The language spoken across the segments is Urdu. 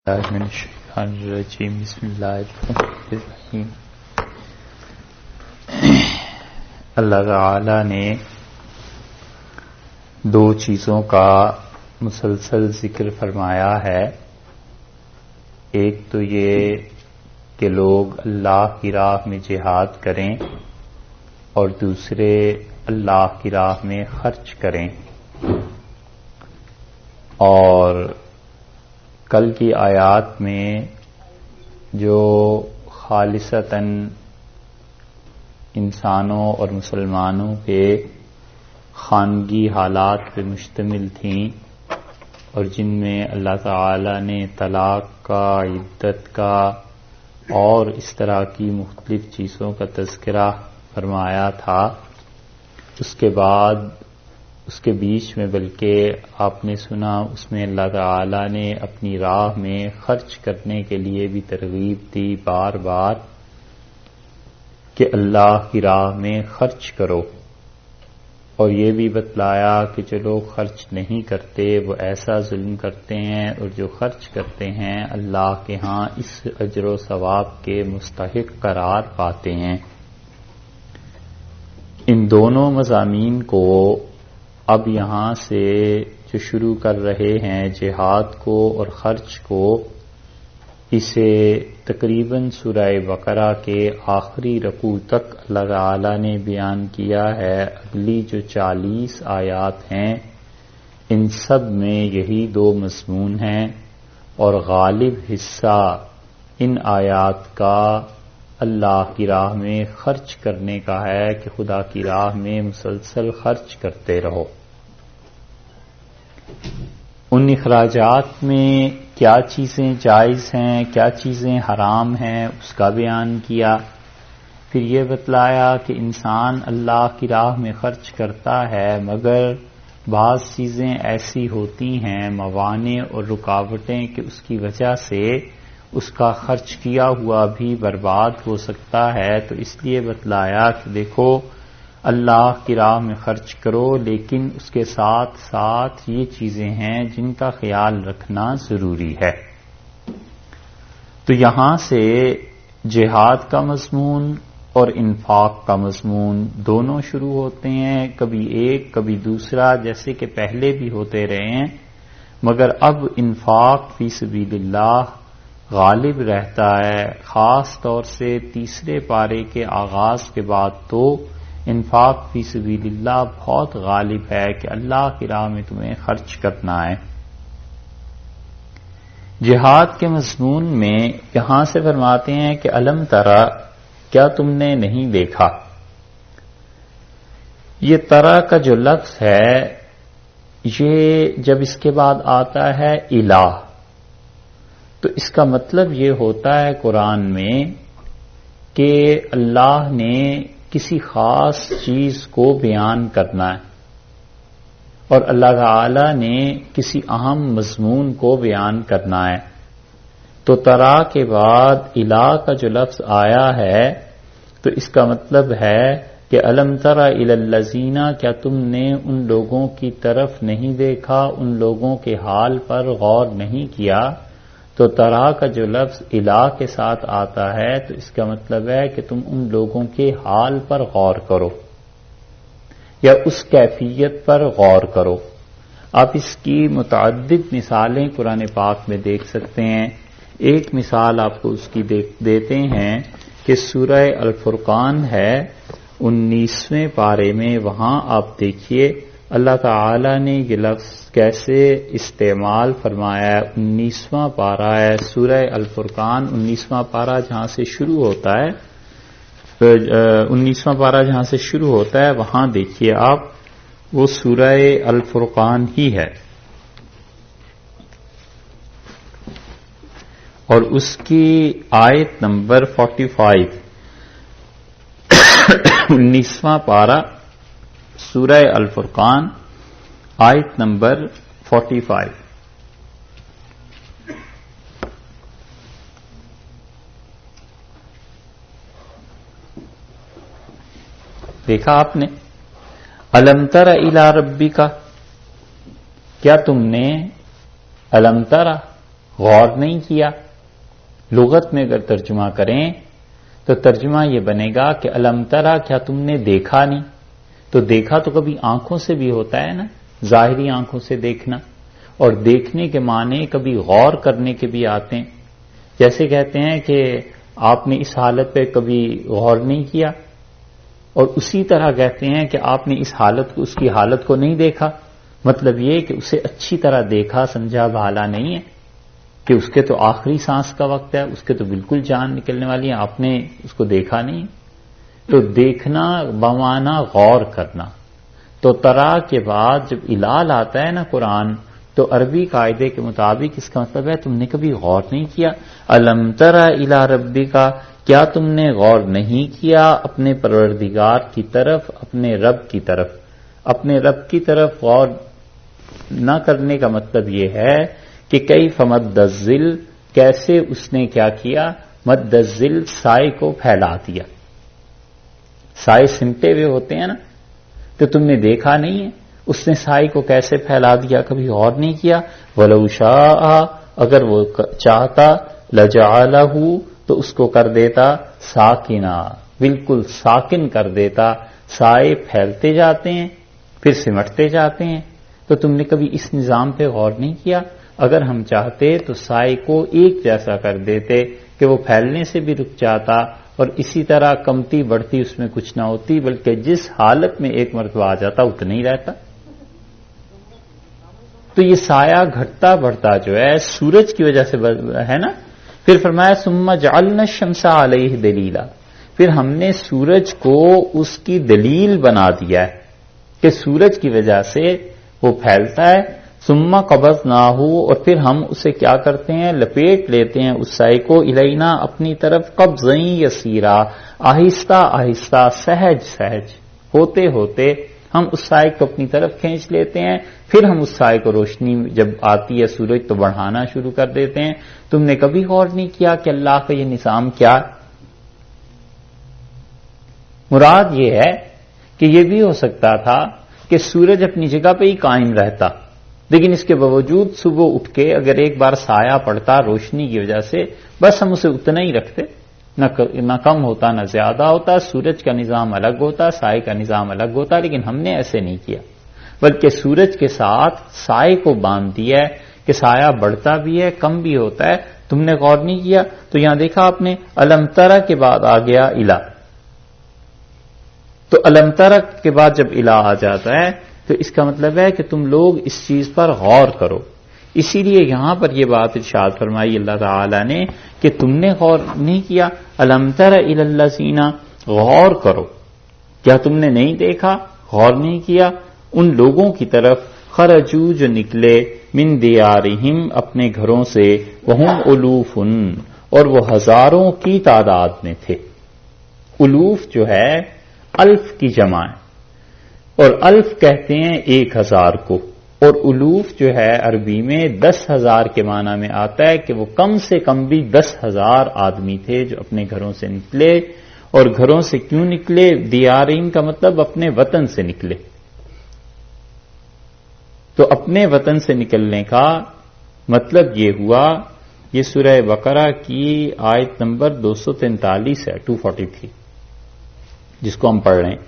من الشیطان الرجیم بسم اللہ الرحمن الرحیم۔ اللہ تعالی نے دو چیزوں کا مسلسل ذکر فرمایا ہے، ایک تو یہ کہ لوگ اللہ کی راہ میں جہاد کریں اور دوسرے اللہ کی راہ میں خرچ کریں۔ اور کل کی آیات میں جو خالصتاً انسانوں اور مسلمانوں کے خانگی حالات پہ مشتمل تھیں اور جن میں اللہ تعالی نے طلاق کا، عدت کا اور اس طرح کی مختلف چیزوں کا تذکرہ فرمایا تھا، اس کے بعد اس کے بیچ میں بلکہ آپ نے سنا اس میں اللہ تعالی نے اپنی راہ میں خرچ کرنے کے لیے بھی ترغیب دی بار بار کہ اللہ کی راہ میں خرچ کرو، اور یہ بھی بتلایا کہ جو لوگ خرچ نہیں کرتے وہ ایسا ظلم کرتے ہیں، اور جو خرچ کرتے ہیں اللہ کے ہاں اس اجر و ثواب کے مستحق قرار پاتے ہیں۔ ان دونوں مضامین کو اب یہاں سے جو شروع کر رہے ہیں جہاد کو اور خرچ کو، اسے تقریباً سورہ بقرہ کے آخری رکوع تک اللہ تعالی نے بیان کیا ہے۔ اگلی جو 40 آیات ہیں ان سب میں یہی دو مضمون ہیں، اور غالب حصہ ان آیات کا اللہ کی راہ میں خرچ کرنے کا ہے کہ خدا کی راہ میں مسلسل خرچ کرتے رہو۔ ان اخراجات میں کیا چیزیں جائز ہیں، کیا چیزیں حرام ہیں، اس کا بیان کیا۔ پھر یہ بتلایا کہ انسان اللہ کی راہ میں خرچ کرتا ہے، مگر بعض چیزیں ایسی ہوتی ہیں، موانع اور رکاوٹیں، کہ اس کی وجہ سے اس کا خرچ کیا ہوا بھی برباد ہو سکتا ہے۔ تو اس لیے بتلایا کہ دیکھو اللہ کی راہ میں خرچ کرو، لیکن اس کے ساتھ ساتھ یہ چیزیں ہیں جن کا خیال رکھنا ضروری ہے۔ تو یہاں سے جہاد کا مضمون اور انفاق کا مضمون دونوں شروع ہوتے ہیں، کبھی ایک کبھی دوسرا، جیسے کہ پہلے بھی ہوتے رہے ہیں، مگر اب انفاق فی سبیل اللہ غالب رہتا ہے۔ خاص طور سے تیسرے پارے کے آغاز کے بعد تو انفاق فی سبیل اللہ بہت غالب ہے کہ اللہ کی راہ میں تمہیں خرچ کرنا ہے۔ جہاد کے مضمون میں یہاں سے فرماتے ہیں کہ الم ترى، کیا تم نے نہیں دیکھا؟ یہ ترى کا جو لفظ ہے یہ جب اس کے بعد آتا ہے الہ، تو اس کا مطلب یہ ہوتا ہے قرآن میں کہ اللہ نے کسی خاص چیز کو بیان کرنا ہے، اور اللہ تعالی نے کسی اہم مضمون کو بیان کرنا ہے۔ تو ترا کے بعد الہ کا جو لفظ آیا ہے تو اس کا مطلب ہے کہ الم تر الی الذین، کیا تم نے ان لوگوں کی طرف نہیں دیکھا، ان لوگوں کے حال پر غور نہیں کیا۔ تو ترا کا جو لفظ الہ کے ساتھ آتا ہے تو اس کا مطلب ہے کہ تم ان لوگوں کے حال پر غور کرو یا اس کیفیت پر غور کرو۔ آپ اس کی متعدد مثالیں قرآن پاک میں دیکھ سکتے ہیں۔ ایک مثال آپ کو اس کی دیتے ہیں کہ سورہ الفرقان ہے 19ویں پارے میں، وہاں آپ دیکھیے اللہ تعالی نے یہ لفظ کیسے استعمال فرمایا ہے۔ 19واں پارہ ہے سورہ الفرقان، 19واں پارہ جہاں سے شروع ہوتا ہے، 19واں پارہ جہاں سے شروع ہوتا ہے وہاں دیکھیے آپ، وہ سورہ الفرقان ہی ہے، اور اس کی آیت نمبر 45، 19واں پارہ سورہ الفرقان آیت نمبر 45۔ دیکھا آپ نے؟ الم تر الی ربک، کیا تم نے الم تر غور نہیں کیا. لغت میں اگر ترجمہ کریں تو ترجمہ یہ بنے گا کہ الم ترا، کیا تم نے دیکھا نہیں؟ تو دیکھا تو کبھی آنکھوں سے بھی ہوتا ہے نا، ظاہری آنکھوں سے دیکھنا، اور دیکھنے کے معنی کبھی غور کرنے کے بھی آتے ہیں. جیسے کہتے ہیں کہ آپ نے اس حالت پہ کبھی غور نہیں کیا، اور اسی طرح کہتے ہیں کہ آپ نے اس حالت کو، اس کی حالت کو نہیں دیکھا. مطلب یہ کہ اسے اچھی طرح دیکھا سمجھا بھالا نہیں ہے کہ اس کے تو آخری سانس کا وقت ہے، اس کے تو بالکل جان نکلنے والی ہے، آپ نے اس کو دیکھا نہیں. تو دیکھنا بمانا غور کرنا. تو ترا کے بعد جب الال آتا ہے نا قرآن، تو عربی قاعدے کے مطابق اس کا مطلب ہے تم نے کبھی غور نہیں کیا. الم ترا الی ربک، کیا تم نے غور نہیں کیا اپنے پروردگار کی طرف، اپنے رب کی طرف. اپنے رب کی طرف غور نہ کرنے کا مطلب یہ ہے کہ کیف مد الظل، کیسے اس نے کیا کیا، مد الظل سائے کو پھیلا دیا. سائے سمٹے ہوئے ہوتے ہیں نا، تو تم نے دیکھا نہیں ہے اس نے سائے کو کیسے پھیلا دیا، کبھی غور نہیں کیا. وَلَوْ شَاءَ، اگر وہ چاہتا، لَجَعَلَهُ، تو اس کو کر دیتا ساکنا، بالکل ساکن کر دیتا. سائے پھیلتے جاتے ہیں پھر سمٹتے جاتے ہیں. تو تم نے کبھی اس نظام پہ غور نہیں کیا. اگر ہم چاہتے تو سائے کو ایک جیسا کر دیتے کہ وہ پھیلنے سے بھی رک جاتا، اور اسی طرح کمتی بڑھتی اس میں کچھ نہ ہوتی، بلکہ جس حالت میں ایک مرتبہ آ جاتا اتنا ہی رہتا. تو یہ سایہ گھٹتا بڑھتا جو ہے سورج کی وجہ سے ہے نا. پھر فرمایا ثم جعلنا الشمس علیہ دلیلا، پھر ہم نے سورج کو اس کی دلیل بنا دیا ہے کہ سورج کی وجہ سے وہ پھیلتا ہے. ثم قبضناہ، اور پھر ہم اسے کیا کرتے ہیں، لپیٹ لیتے ہیں اس سائے کو، الینا اپنی طرف، قبضاً یسیرا، آہستہ آہستہ، سہج سہج، ہوتے ہوتے ہم اس سائے کو اپنی طرف کھینچ لیتے ہیں. پھر ہم اس سائے کو روشنی جب آتی ہے سورج تو بڑھانا شروع کر دیتے ہیں. تم نے کبھی غور نہیں کیا کہ اللہ کا یہ نظام کیا؟ مراد یہ ہے کہ یہ بھی ہو سکتا تھا کہ سورج اپنی جگہ پہ ہی قائم رہتا، لیکن اس کے باوجود صبح اٹھ کے اگر ایک بار سایہ پڑتا روشنی کی وجہ سے، بس ہم اسے اتنا ہی رکھتے، نہ کم ہوتا نہ زیادہ ہوتا. سورج کا نظام الگ ہوتا، سائے کا نظام الگ ہوتا، لیکن ہم نے ایسے نہیں کیا، بلکہ سورج کے ساتھ سائے کو باندھ دیا ہے کہ سایہ بڑھتا بھی ہے کم بھی ہوتا ہے. تم نے غور نہیں کیا. تو یہاں دیکھا آپ نے الم ترا کے بعد آ گیا الا. تو الم ترا کے بعد جب الا آ جاتا ہے تو اس کا مطلب ہے کہ تم لوگ اس چیز پر غور کرو. اسی لیے یہاں پر یہ بات ارشاد فرمائی اللہ تعالی نے کہ تم نے غور نہیں کیا. الم تر الی الذین، غور کرو، کیا تم نے نہیں دیکھا، غور نہیں کیا ان لوگوں کی طرف، خرجو جو نکلے، من دیارہم اپنے گھروں سے، وہم الوف، اور وہ ہزاروں کی تعداد میں تھے. الوف جو ہے الف کی جمع ہے، اور الف کہتے ہیں 1000 کو، اور الوف جو ہے عربی میں 10,000 کے معنی میں آتا ہے کہ وہ کم سے کم بھی 10,000 آدمی تھے جو اپنے گھروں سے نکلے. اور گھروں سے کیوں نکلے؟ دیارین کا مطلب اپنے وطن سے نکلے. تو اپنے وطن سے نکلنے کا مطلب یہ ہوا، یہ سورہ بقرہ کی آیت نمبر 243 ہے، 243 جس کو ہم پڑھ رہے ہیں.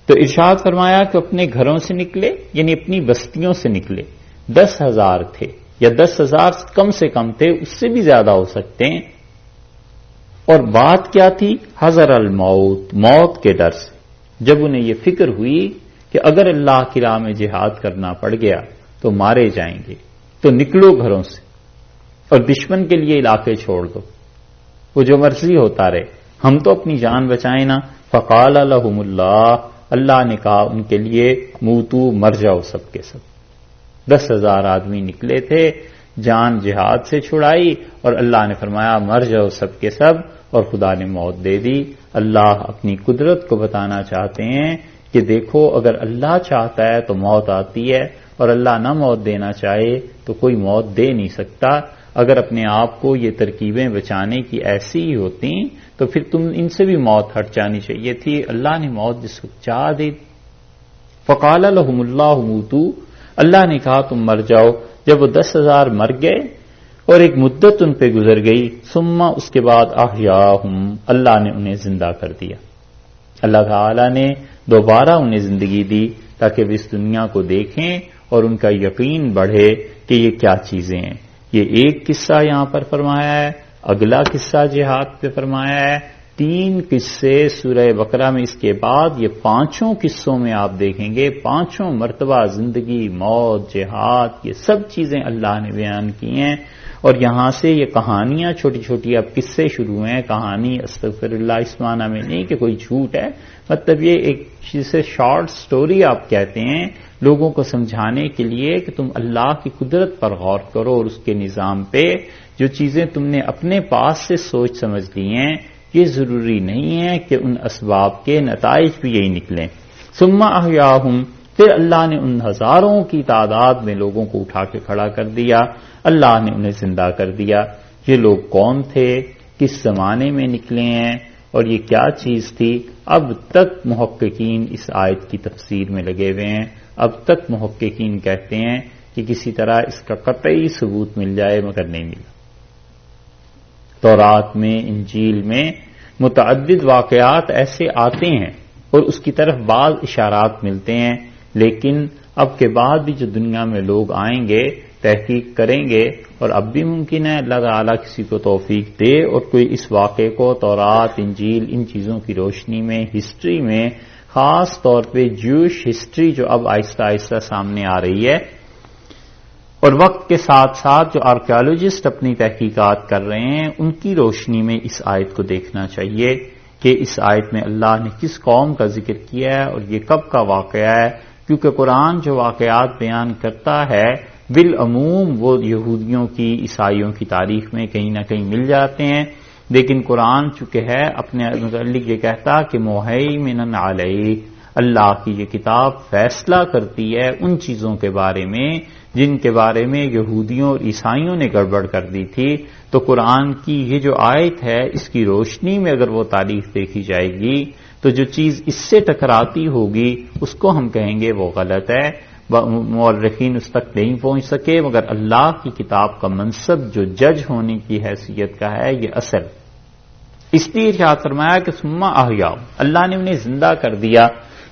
تو ارشاد فرمایا کہ اپنے گھروں سے نکلے، یعنی اپنی بستیوں سے نکلے. 10,000 تھے، یا 10,000 کم سے کم تھے، اس سے بھی زیادہ ہو سکتے ہیں. اور بات کیا تھی؟ حذر الموت، موت کے ڈر سے. جب انہیں یہ فکر ہوئی کہ اگر اللہ کی راہ میں جہاد کرنا پڑ گیا تو مارے جائیں گے، تو نکلو گھروں سے اور دشمن کے لیے علاقے چھوڑ دو، وہ جو مرضی ہوتا رہے، ہم تو اپنی جان بچائیں نا. فقال لهم اللہ نے کہا ان کے لیے، موتو، مر جاؤ سب کے سب. 10,000 آدمی نکلے تھے، جان جہاد سے چھڑائی، اور اللہ نے فرمایا مر جاؤ سب کے سب، اور خدا نے موت دے دی. اللہ اپنی قدرت کو بتانا چاہتے ہیں کہ دیکھو اگر اللہ چاہتا ہے تو موت آتی ہے، اور اللہ نہ موت دینا چاہے تو کوئی موت دے نہیں سکتا. اگر اپنے آپ کو یہ ترکیبیں بچانے کی ایسی ہی ہوتی تو پھر تم ان سے بھی موت ہٹ جانی چاہیے تھی. اللہ نے موت جس کو چاہ دی. فقال لهم اللہ موتو، اللہ نے کہا تم مر جاؤ. جب وہ 10,000 مر گئے، اور ایک مدت ان پہ گزر گئی، ثم اس کے بعد احیاہم، اللہ نے انہیں زندہ کر دیا، اللہ تعالی نے دوبارہ انہیں زندگی دی تاکہ وہ اس دنیا کو دیکھیں اور ان کا یقین بڑھے کہ یہ کیا چیزیں ہیں۔ یہ ایک قصہ یہاں پر فرمایا ہے، اگلا قصہ جہاد پہ فرمایا ہے، 3 قصے سورہ بقرہ میں، اس کے بعد یہ 5 قصوں میں آپ دیکھیں گے 5 مرتبہ زندگی، موت، جہاد، یہ سب چیزیں اللہ نے بیان کی ہیں۔ اور یہاں سے یہ کہانیاں چھوٹی چھوٹی اب قصے شروع ہیں، کہانی استغفر اللہ اس معنی میں نہیں کہ کوئی جھوٹ ہے، مطلب یہ ایک جسے شارٹ سٹوری آپ کہتے ہیں، لوگوں کو سمجھانے کے لیے کہ تم اللہ کی قدرت پر غور کرو اور اس کے نظام پہ، جو چیزیں تم نے اپنے پاس سے سوچ سمجھ لی ہیں یہ ضروری نہیں ہے کہ ان اسباب کے نتائج بھی یہی نکلیں۔ ثم احیاہم، پھر اللہ نے ان ہزاروں کی تعداد میں لوگوں کو اٹھا کے کھڑا کر دیا، اللہ نے انہیں زندہ کر دیا۔ یہ لوگ کون تھے، کس زمانے میں نکلے ہیں اور یہ کیا چیز تھی؟ اب تک محققین اس آیت کی تفسیر میں لگے ہوئے ہیں، اب تک محققین کہتے ہیں کہ کسی طرح اس کا قطعی ثبوت مل جائے، مگر نہیں ملا۔ تورات میں، انجیل میں متعدد واقعات ایسے آتے ہیں اور اس کی طرف بعض اشارات ملتے ہیں، لیکن اب کے بعد بھی جو دنیا میں لوگ آئیں گے، تحقیق کریں گے، اور اب بھی ممکن ہے اللہ تعالیٰ کسی کو توفیق دے اور کوئی اس واقعے کو تورات، انجیل، ان چیزوں کی روشنی میں، ہسٹری میں، خاص طور پہ جوش ہسٹری جو اب آہستہ آہستہ سامنے آ رہی ہے، اور وقت کے ساتھ ساتھ جو آرکیالوجسٹ اپنی تحقیقات کر رہے ہیں، ان کی روشنی میں اس آیت کو دیکھنا چاہیے کہ اس آیت میں اللہ نے کس قوم کا ذکر کیا ہے اور یہ کب کا واقعہ ہے، کیونکہ قرآن جو واقعات بیان کرتا ہے بالعموم وہ یہودیوں کی، عیسائیوں کی تاریخ میں کہیں نہ کہیں مل جاتے ہیں، لیکن قرآن چونکہ ہے اپنے متعلق یہ کہتا کہ مہیمن علیہ، اللہ کی یہ کتاب فیصلہ کرتی ہے ان چیزوں کے بارے میں جن کے بارے میں یہودیوں اور عیسائیوں نے گڑبڑ کر دی تھی، تو قرآن کی یہ جو آیت ہے اس کی روشنی میں اگر وہ تاریخ دیکھی جائے گی تو جو چیز اس سے ٹکراتی ہوگی اس کو ہم کہیں گے وہ غلط ہے، مورخین اس تک نہیں پہنچ سکے، مگر اللہ کی کتاب کا منصب جو جج ہونے کی حیثیت کا ہے یہ اصل، اس لیے ارشاد فرمایا کہ ثم احیاہم، اللہ نے انہیں زندہ کر دیا۔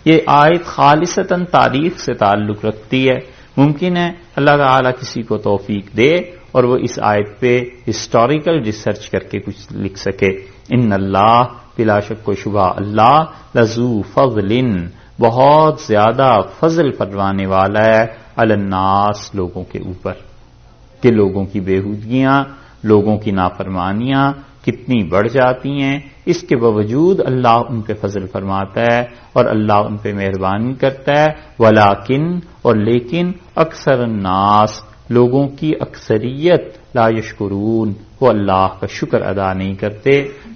یہ آیت خالصتاً تاریخ سے تعلق رکھتی ہے، ممکن ہے اللہ تعالیٰ کسی کو توفیق دے اور وہ اس آیت پہ ہسٹوریکل ریسرچ کر کے کچھ لکھ سکے۔ ان اللہ، بلا شک و شبہ اللہ، لذو فضل، بہت زیادہ فضل فرمانے والا ہے، علی الناس، لوگوں کے اوپر، کہ لوگوں کی بےہودگیاں، لوگوں کی نافرمانیاں کتنی بڑھ جاتی ہیں، اس کے باوجود اللہ ان پہ فضل فرماتا ہے اور اللہ ان پہ مہربانی کرتا ہے۔ ولیکن، اور لیکن، اکثر الناس، لوگوں کی اکثریت، لا یشکرون، وہ اللہ کا شکر ادا نہیں کرتے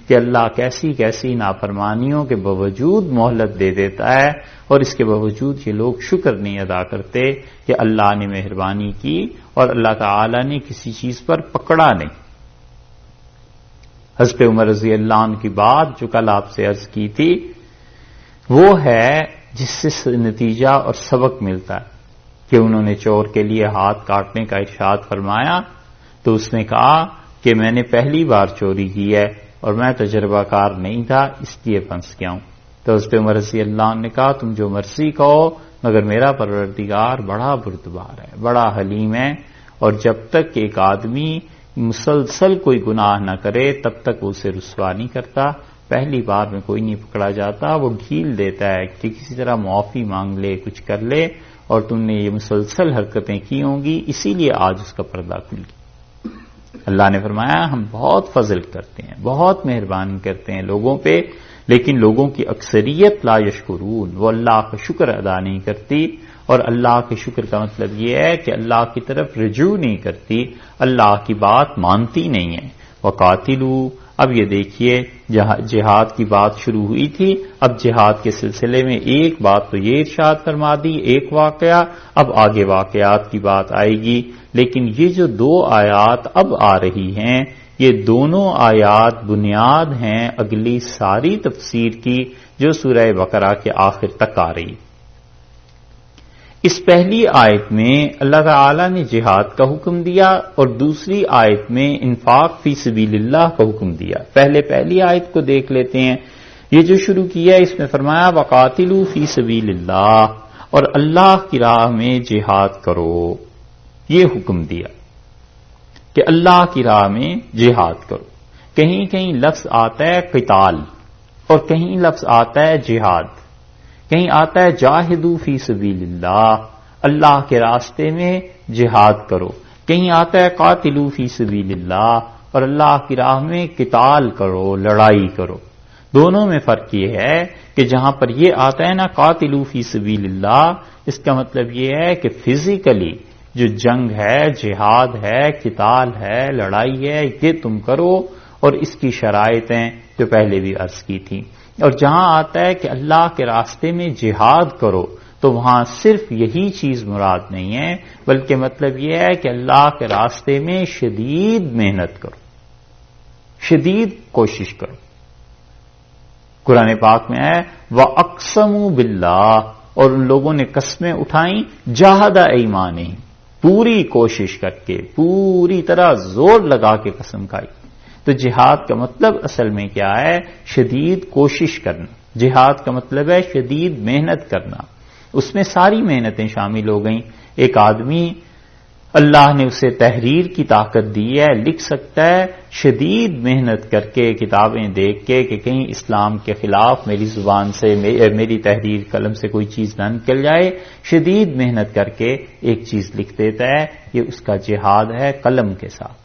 کہ اللہ کیسی کیسی نافرمانیوں کے باوجود مہلت دے دیتا ہے اور اس کے باوجود یہ لوگ شکر نہیں ادا کرتے کہ اللہ نے مہربانی کی اور اللہ تعالی نے کسی چیز پر پکڑا نہیں۔ حضرت عمر رضی اللہ عنہ کی بات جو کل آپ سے عرض کی تھی وہ ہے جس سے نتیجہ اور سبق ملتا ہے کہ انہوں نے چور کے لیے ہاتھ کاٹنے کا ارشاد فرمایا تو اس نے کہا کہ میں نے پہلی بار چوری کی ہے اور میں تجربہ کار نہیں تھا، اس لیے پھنس گیا ہوں۔ تو حضرت عمر رضی اللہ عنہ نے کہا تم جو مرضی کہو مگر میرا پروردگار بڑا بردبار ہے، بڑا حلیم ہے، اور جب تک ایک آدمی مسلسل کوئی گناہ نہ کرے تب تک وہ اسے رسوا نہیں کرتا، پہلی بار میں کوئی نہیں پکڑا جاتا، وہ ڈھیل دیتا ہے کہ کسی طرح معافی مانگ لے، کچھ کر لے، اور تم نے یہ مسلسل حرکتیں کی ہوں گی اسی لیے آج اس کا پردہ کھل گیا۔ اللہ نے فرمایا ہم بہت فضل کرتے ہیں، بہت مہربانی کرتے ہیں لوگوں پہ، لیکن لوگوں کی اکثریت لا یشکرون، وہ اللہ کا شکر ادا نہیں کرتی، اور اللہ کے شکر کا مطلب یہ ہے کہ اللہ کی طرف رجوع نہیں کرتی، اللہ کی بات مانتی نہیں ہے۔ وقاتلوا، اب یہ دیکھیے جہاد کی بات شروع ہوئی تھی، اب جہاد کے سلسلے میں ایک بات تو یہ ارشاد فرما دی، ایک واقعہ، اب آگے واقعات کی بات آئے گی، لیکن یہ جو 2 آیات اب آ رہی ہیں یہ دونوں آیات بنیاد ہیں اگلی ساری تفسیر کی جو سورہ بقرہ کے آخر تک آ رہی۔ اس پہلی آیت میں اللہ تعالی نے جہاد کا حکم دیا اور دوسری آیت میں انفاق فی سبیل اللہ کا حکم دیا. پہلی آیت کو دیکھ لیتے ہیں. یہ جو شروع کیا ہے اس میں فرمایا وقاتلوا فی سبیل اللہ، اور اللہ کی راہ میں جہاد کرو. یہ حکم دیا کہ اللہ کی راہ میں جہاد کرو. کہیں کہیں لفظ آتا ہے قتال اور کہیں لفظ آتا ہے جہاد. کہیں آتا ہے جاہدوا فی سبیل اللہ، اللہ کے راستے میں جہاد کرو. کہیں آتا ہے قاتلوا فی سبیل اللہ، اور اللہ کی راہ میں قتال کرو، لڑائی کرو. دونوں میں فرق یہ ہے کہ جہاں پر یہ آتا ہے نا قاتلوا فی سبیل اللہ، اس کا مطلب یہ ہے کہ فزیکلی جو جنگ ہے، جہاد ہے، قتال ہے، لڑائی ہے، یہ تم کرو، اور اس کی شرائطیں جو پہلے بھی عرض کی تھی. اور جہاں آتا ہے کہ اللہ کے راستے میں جہاد کرو تو وہاں صرف یہی چیز مراد نہیں ہے، بلکہ مطلب یہ ہے کہ اللہ کے راستے میں شدید محنت کرو، شدید کوشش کرو. قرآن پاک میں ہے وَأَقْسَمُوا بِاللَّهِ، اور ان لوگوں نے قسمیں اٹھائیں جاہد ایمانہم، پوری کوشش کر کے، پوری طرح زور لگا کے قسم کھائی. تو جہاد کا مطلب اصل میں کیا ہے؟ شدید کوشش کرنا. جہاد کا مطلب ہے شدید محنت کرنا. اس میں ساری محنتیں شامل ہو گئیں. ایک آدمی اللہ نے اسے تحریر کی طاقت دی ہے، لکھ سکتا ہے شدید محنت کر کے، کتابیں دیکھ کے کہ کہیں اسلام کے خلاف میری زبان سے، میری تحریر قلم سے کوئی چیز نہ نکل جائے. شدید محنت کر کے ایک چیز لکھ دیتا ہے. یہ اس کا جہاد ہے قلم کے ساتھ.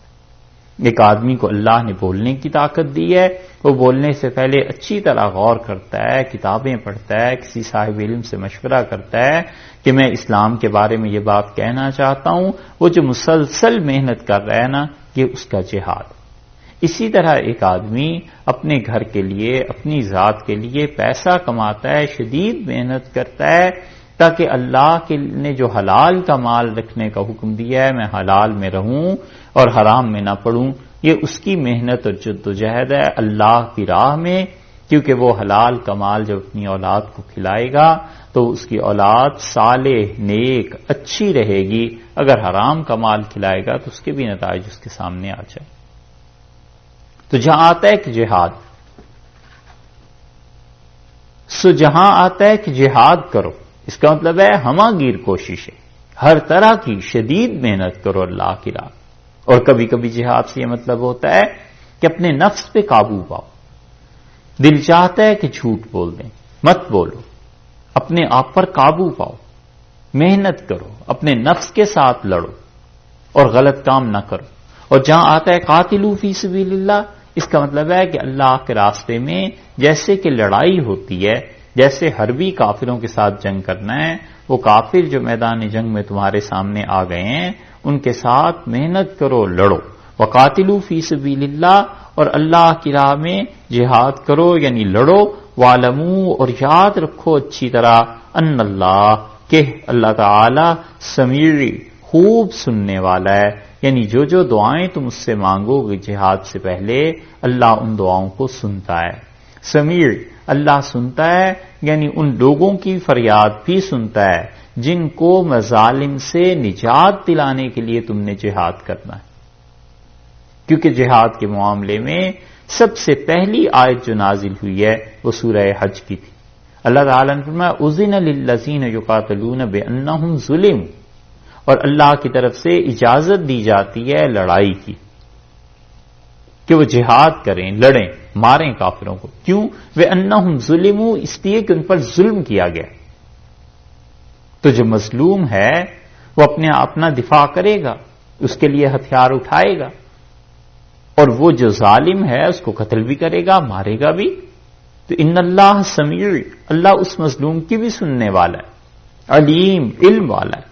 ایک آدمی کو اللہ نے بولنے کی طاقت دی ہے، وہ بولنے سے پہلے اچھی طرح غور کرتا ہے، کتابیں پڑھتا ہے، کسی صاحب علم سے مشورہ کرتا ہے کہ میں اسلام کے بارے میں یہ بات کہنا چاہتا ہوں. وہ جو مسلسل محنت کر رہا ہے نا، یہ اس کا جہاد. اسی طرح ایک آدمی اپنے گھر کے لیے، اپنی ذات کے لیے پیسہ کماتا ہے، شدید محنت کرتا ہے تاکہ اللہ نے جو حلال کا مال رکھنے کا حکم دیا ہے میں حلال میں رہوں اور حرام میں نہ پڑوں. یہ اس کی محنت اور جدوجہد ہے اللہ کی راہ میں، کیونکہ وہ حلال کا مال جب اپنی اولاد کو کھلائے گا تو اس کی اولاد صالح، نیک، اچھی رہے گی. اگر حرام کا مال کھلائے گا تو اس کے بھی نتائج اس کے سامنے آ جائیں. تو جہاں آتا ہے کہ جہاد، جہاں آتا ہے کہ جہاد کرو، اس کا مطلب ہے ہمہ گیر کوشش ہے، ہر طرح کی شدید محنت کرو اللہ کی راہ. اور کبھی کبھی جہاد سے یہ مطلب ہوتا ہے کہ اپنے نفس پہ قابو پاؤ. دل چاہتا ہے کہ جھوٹ بول دیں، مت بولو. اپنے آپ پر قابو پاؤ، محنت کرو، اپنے نفس کے ساتھ لڑو اور غلط کام نہ کرو. اور جہاں آتا ہے قاتلوا فی سبیل اللہ، اس کا مطلب ہے کہ اللہ کے راستے میں جیسے کہ لڑائی ہوتی ہے، جیسے حربی کافروں کے ساتھ جنگ کرنا ہے، وہ کافر جو میدان جنگ میں تمہارے سامنے آ گئے ہیں ان کے ساتھ محنت کرو، لڑو. وقاتلوا فی سبیل اللہ، اور اللہ کی راہ میں جہاد کرو یعنی لڑو. وَاعْلَمُوا، اور یاد رکھو اچھی طرح، ان اللہ، کہ اللہ تعالی سمیع، خوب سننے والا ہے. یعنی جو دعائیں تم اس سے مانگو گے جہاد سے پہلے، اللہ ان دعاؤں کو سنتا ہے. سمیع، اللہ سنتا ہے یعنی ان لوگوں کی فریاد بھی سنتا ہے جن کو مظالم سے نجات دلانے کے لیے تم نے جہاد کرنا ہے. کیونکہ جہاد کے معاملے میں سب سے پہلی آیت جو نازل ہوئی ہے وہ سورہ حج کی تھی. اللہ تعالیٰ نے فرمایا اذن للذین یقاتلون بانہم ظلموا، اور اللہ کی طرف سے اجازت دی جاتی ہے لڑائی کی کہ وہ جہاد کریں، لڑیں، ماریں کافروں کو. کیوں؟ بانہم ظلموا، اس لیے کہ ان پر ظلم کیا گیا. تو جو مظلوم ہے وہ اپنا دفاع کرے گا، اس کے لیے ہتھیار اٹھائے گا، اور وہ جو ظالم ہے اس کو قتل بھی کرے گا، مارے گا بھی. تو ان اللہ سمیع، اللہ اس مظلوم کی بھی سننے والا ہے، علیم، علم والا ہے.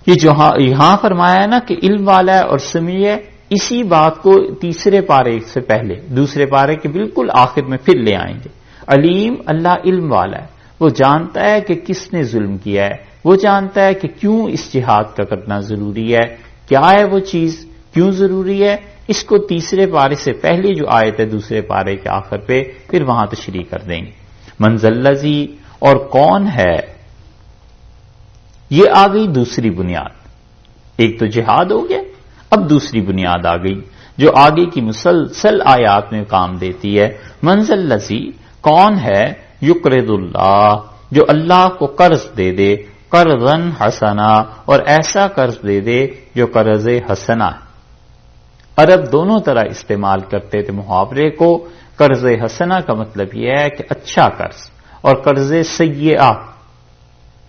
یہ جو یہاں فرمایا ہے نا کہ علم والا ہے اور سمیع ہے، اسی بات کو تیسرے پارے سے پہلے دوسرے پارے کے بالکل آخر میں پھر لے آئیں گے. علیم، اللہ علم والا ہے، وہ جانتا ہے کہ کس نے ظلم کیا ہے، وہ جانتا ہے کہ کیوں اس جہاد کا کرنا ضروری ہے، کیا ہے وہ چیز، کیوں ضروری ہے. اس کو تیسرے پارے سے پہلے جو آیت ہے دوسرے پارے کے آخر پہ پھر وہاں تشریح کر دیں گے. من ذا الذی، اور کون ہے یہ آ گئی دوسری بنیاد. ایک تو جہاد ہو گیا، اب دوسری بنیاد آ گئی جو آگے کی مسلسل آیات میں کام دیتی ہے. منزل الذی، کون ہے، یقرض اللہ، جو اللہ کو قرض دے دے، قرضا حسنا، اور ایسا قرض دے دے جو قرض حسنا ہے. عرب دونوں طرح استعمال کرتے تھے محاورے کو. قرض حسنا کا مطلب یہ ہے کہ اچھا قرض، اور قرض سیئہ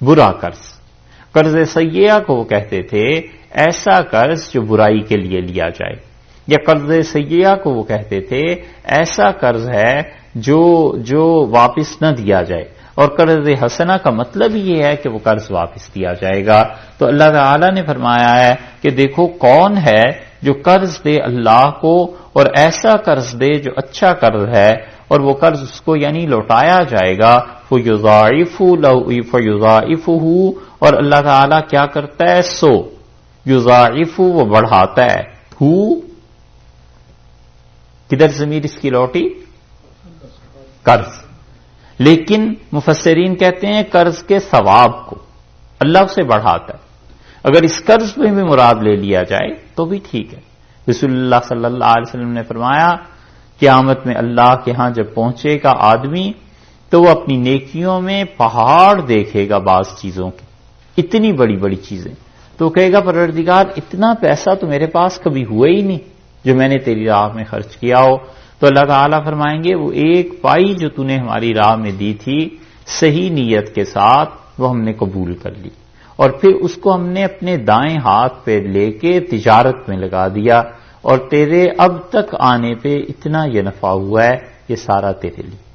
برا قرض. قرض سیئہ کو وہ کہتے تھے ایسا قرض جو برائی کے لیے لیا جائے، یا قرض سیئہ کو وہ کہتے تھے ایسا قرض ہے جو واپس نہ دیا جائے. اور قرض حسنہ کا مطلب یہ ہے کہ وہ قرض واپس دیا جائے گا. تو اللہ تعالی نے فرمایا ہے کہ دیکھو کون ہے جو قرض دے اللہ کو، اور ایسا قرض دے جو اچھا قرض ہے، اور وہ قرض اس کو یعنی لوٹایا جائے گا. فَيُضَاعِفُهُ، اور اللہ تعالیٰ کیا کرتا ہے، سو یضاعف، وہ بڑھاتا ہے. ہو کدھر ضمیر اس کی لوٹی، قرض. لیکن مفسرین کہتے ہیں قرض کے ثواب کو اللہ اسے بڑھاتا ہے. اگر اس قرض میں بھی مراد لے لیا جائے تو بھی ٹھیک ہے. رسول اللہ صلی اللہ علیہ وسلم نے فرمایا قیامت میں اللہ کے ہاں جب پہنچے گا آدمی تو وہ اپنی نیکیوں میں پہاڑ دیکھے گا، بعض چیزوں کی اتنی بڑی بڑی چیزیں، تو کہے گا پروردگار اتنا پیسہ تو میرے پاس کبھی ہوا ہی نہیں جو میں نے تیری راہ میں خرچ کیا ہو. تو اللہ تعالیٰ فرمائیں گے وہ ایک پائی جو تو نے ہماری راہ میں دی تھی صحیح نیت کے ساتھ وہ ہم نے قبول کر لی، اور پھر اس کو ہم نے اپنے دائیں ہاتھ پہ لے کے تجارت میں لگا دیا، اور تیرے اب تک آنے پہ اتنا یہ نفع ہوا ہے، یہ سارا تیرے لیے.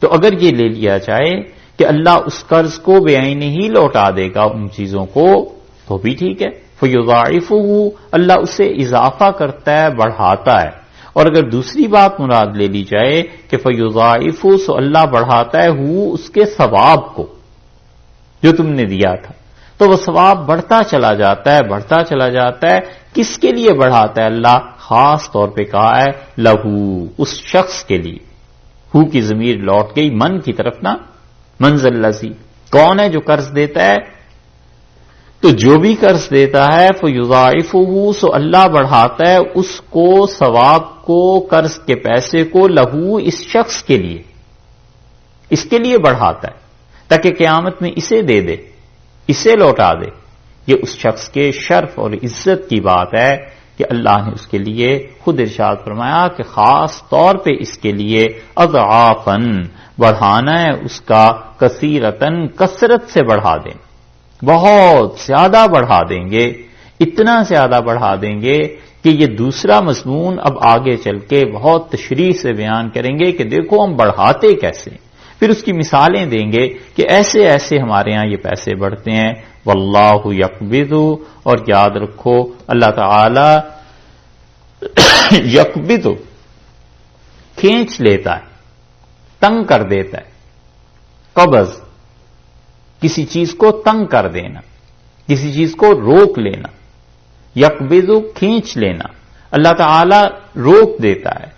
تو اگر یہ لے لیا جائے کہ اللہ اس قرض کو بے عینے ہی لوٹا دے گا ان چیزوں کو تو بھی ٹھیک ہے. فَيُضَاعِفُهُ، اللہ اسے اضافہ کرتا ہے، بڑھاتا ہے. اور اگر دوسری بات مراد لے لی جائے کہ فَيُضَاعِفُهُ، سو اللہ بڑھاتا ہے اس کے ثواب کو جو تم نے دیا تھا، تو وہ ثواب بڑھتا چلا جاتا ہے، بڑھتا چلا جاتا ہے. کس کے لیے بڑھاتا ہے اللہ؟ خاص طور پہ کہا ہے لہو، اس شخص کے لیے. ہو کی ضمیر لوٹ گئی من کی طرف نا. منزل الذی، کون ہے جو قرض دیتا ہے؟ تو جو بھی قرض دیتا ہے فَيُضَاعِفُهُ، سو اللہ بڑھاتا ہے اس کو، ثواب کو، قرض کے پیسے کو، لہو، اس شخص کے لیے، اس کے لیے بڑھاتا ہے تاکہ قیامت میں اسے دے دے، اسے لوٹا دے. یہ اس شخص کے شرف اور عزت کی بات ہے کہ اللہ نے اس کے لیے خود ارشاد فرمایا کہ خاص طور پہ اس کے لیے اضعافاً، بڑھانا ہے اس کا، کثیرتاً، کثرت سے بڑھا دیں، بہت زیادہ بڑھا دیں گے، اتنا زیادہ بڑھا دیں گے کہ یہ دوسرا مضمون اب آگے چل کے بہت تشریح سے بیان کریں گے کہ دیکھو ہم بڑھاتے کیسے. پھر اس کی مثالیں دیں گے کہ ایسے ایسے ہمارے ہاں یہ پیسے بڑھتے ہیں. واللہ یقبض، اور یاد رکھو اللہ تعالی یقبض، کھینچ لیتا ہے، تنگ کر دیتا ہے. قبض، کسی چیز کو تنگ کر دینا، کسی چیز کو روک لینا. یقبض، کھینچ لینا. اللہ تعالی روک دیتا ہے،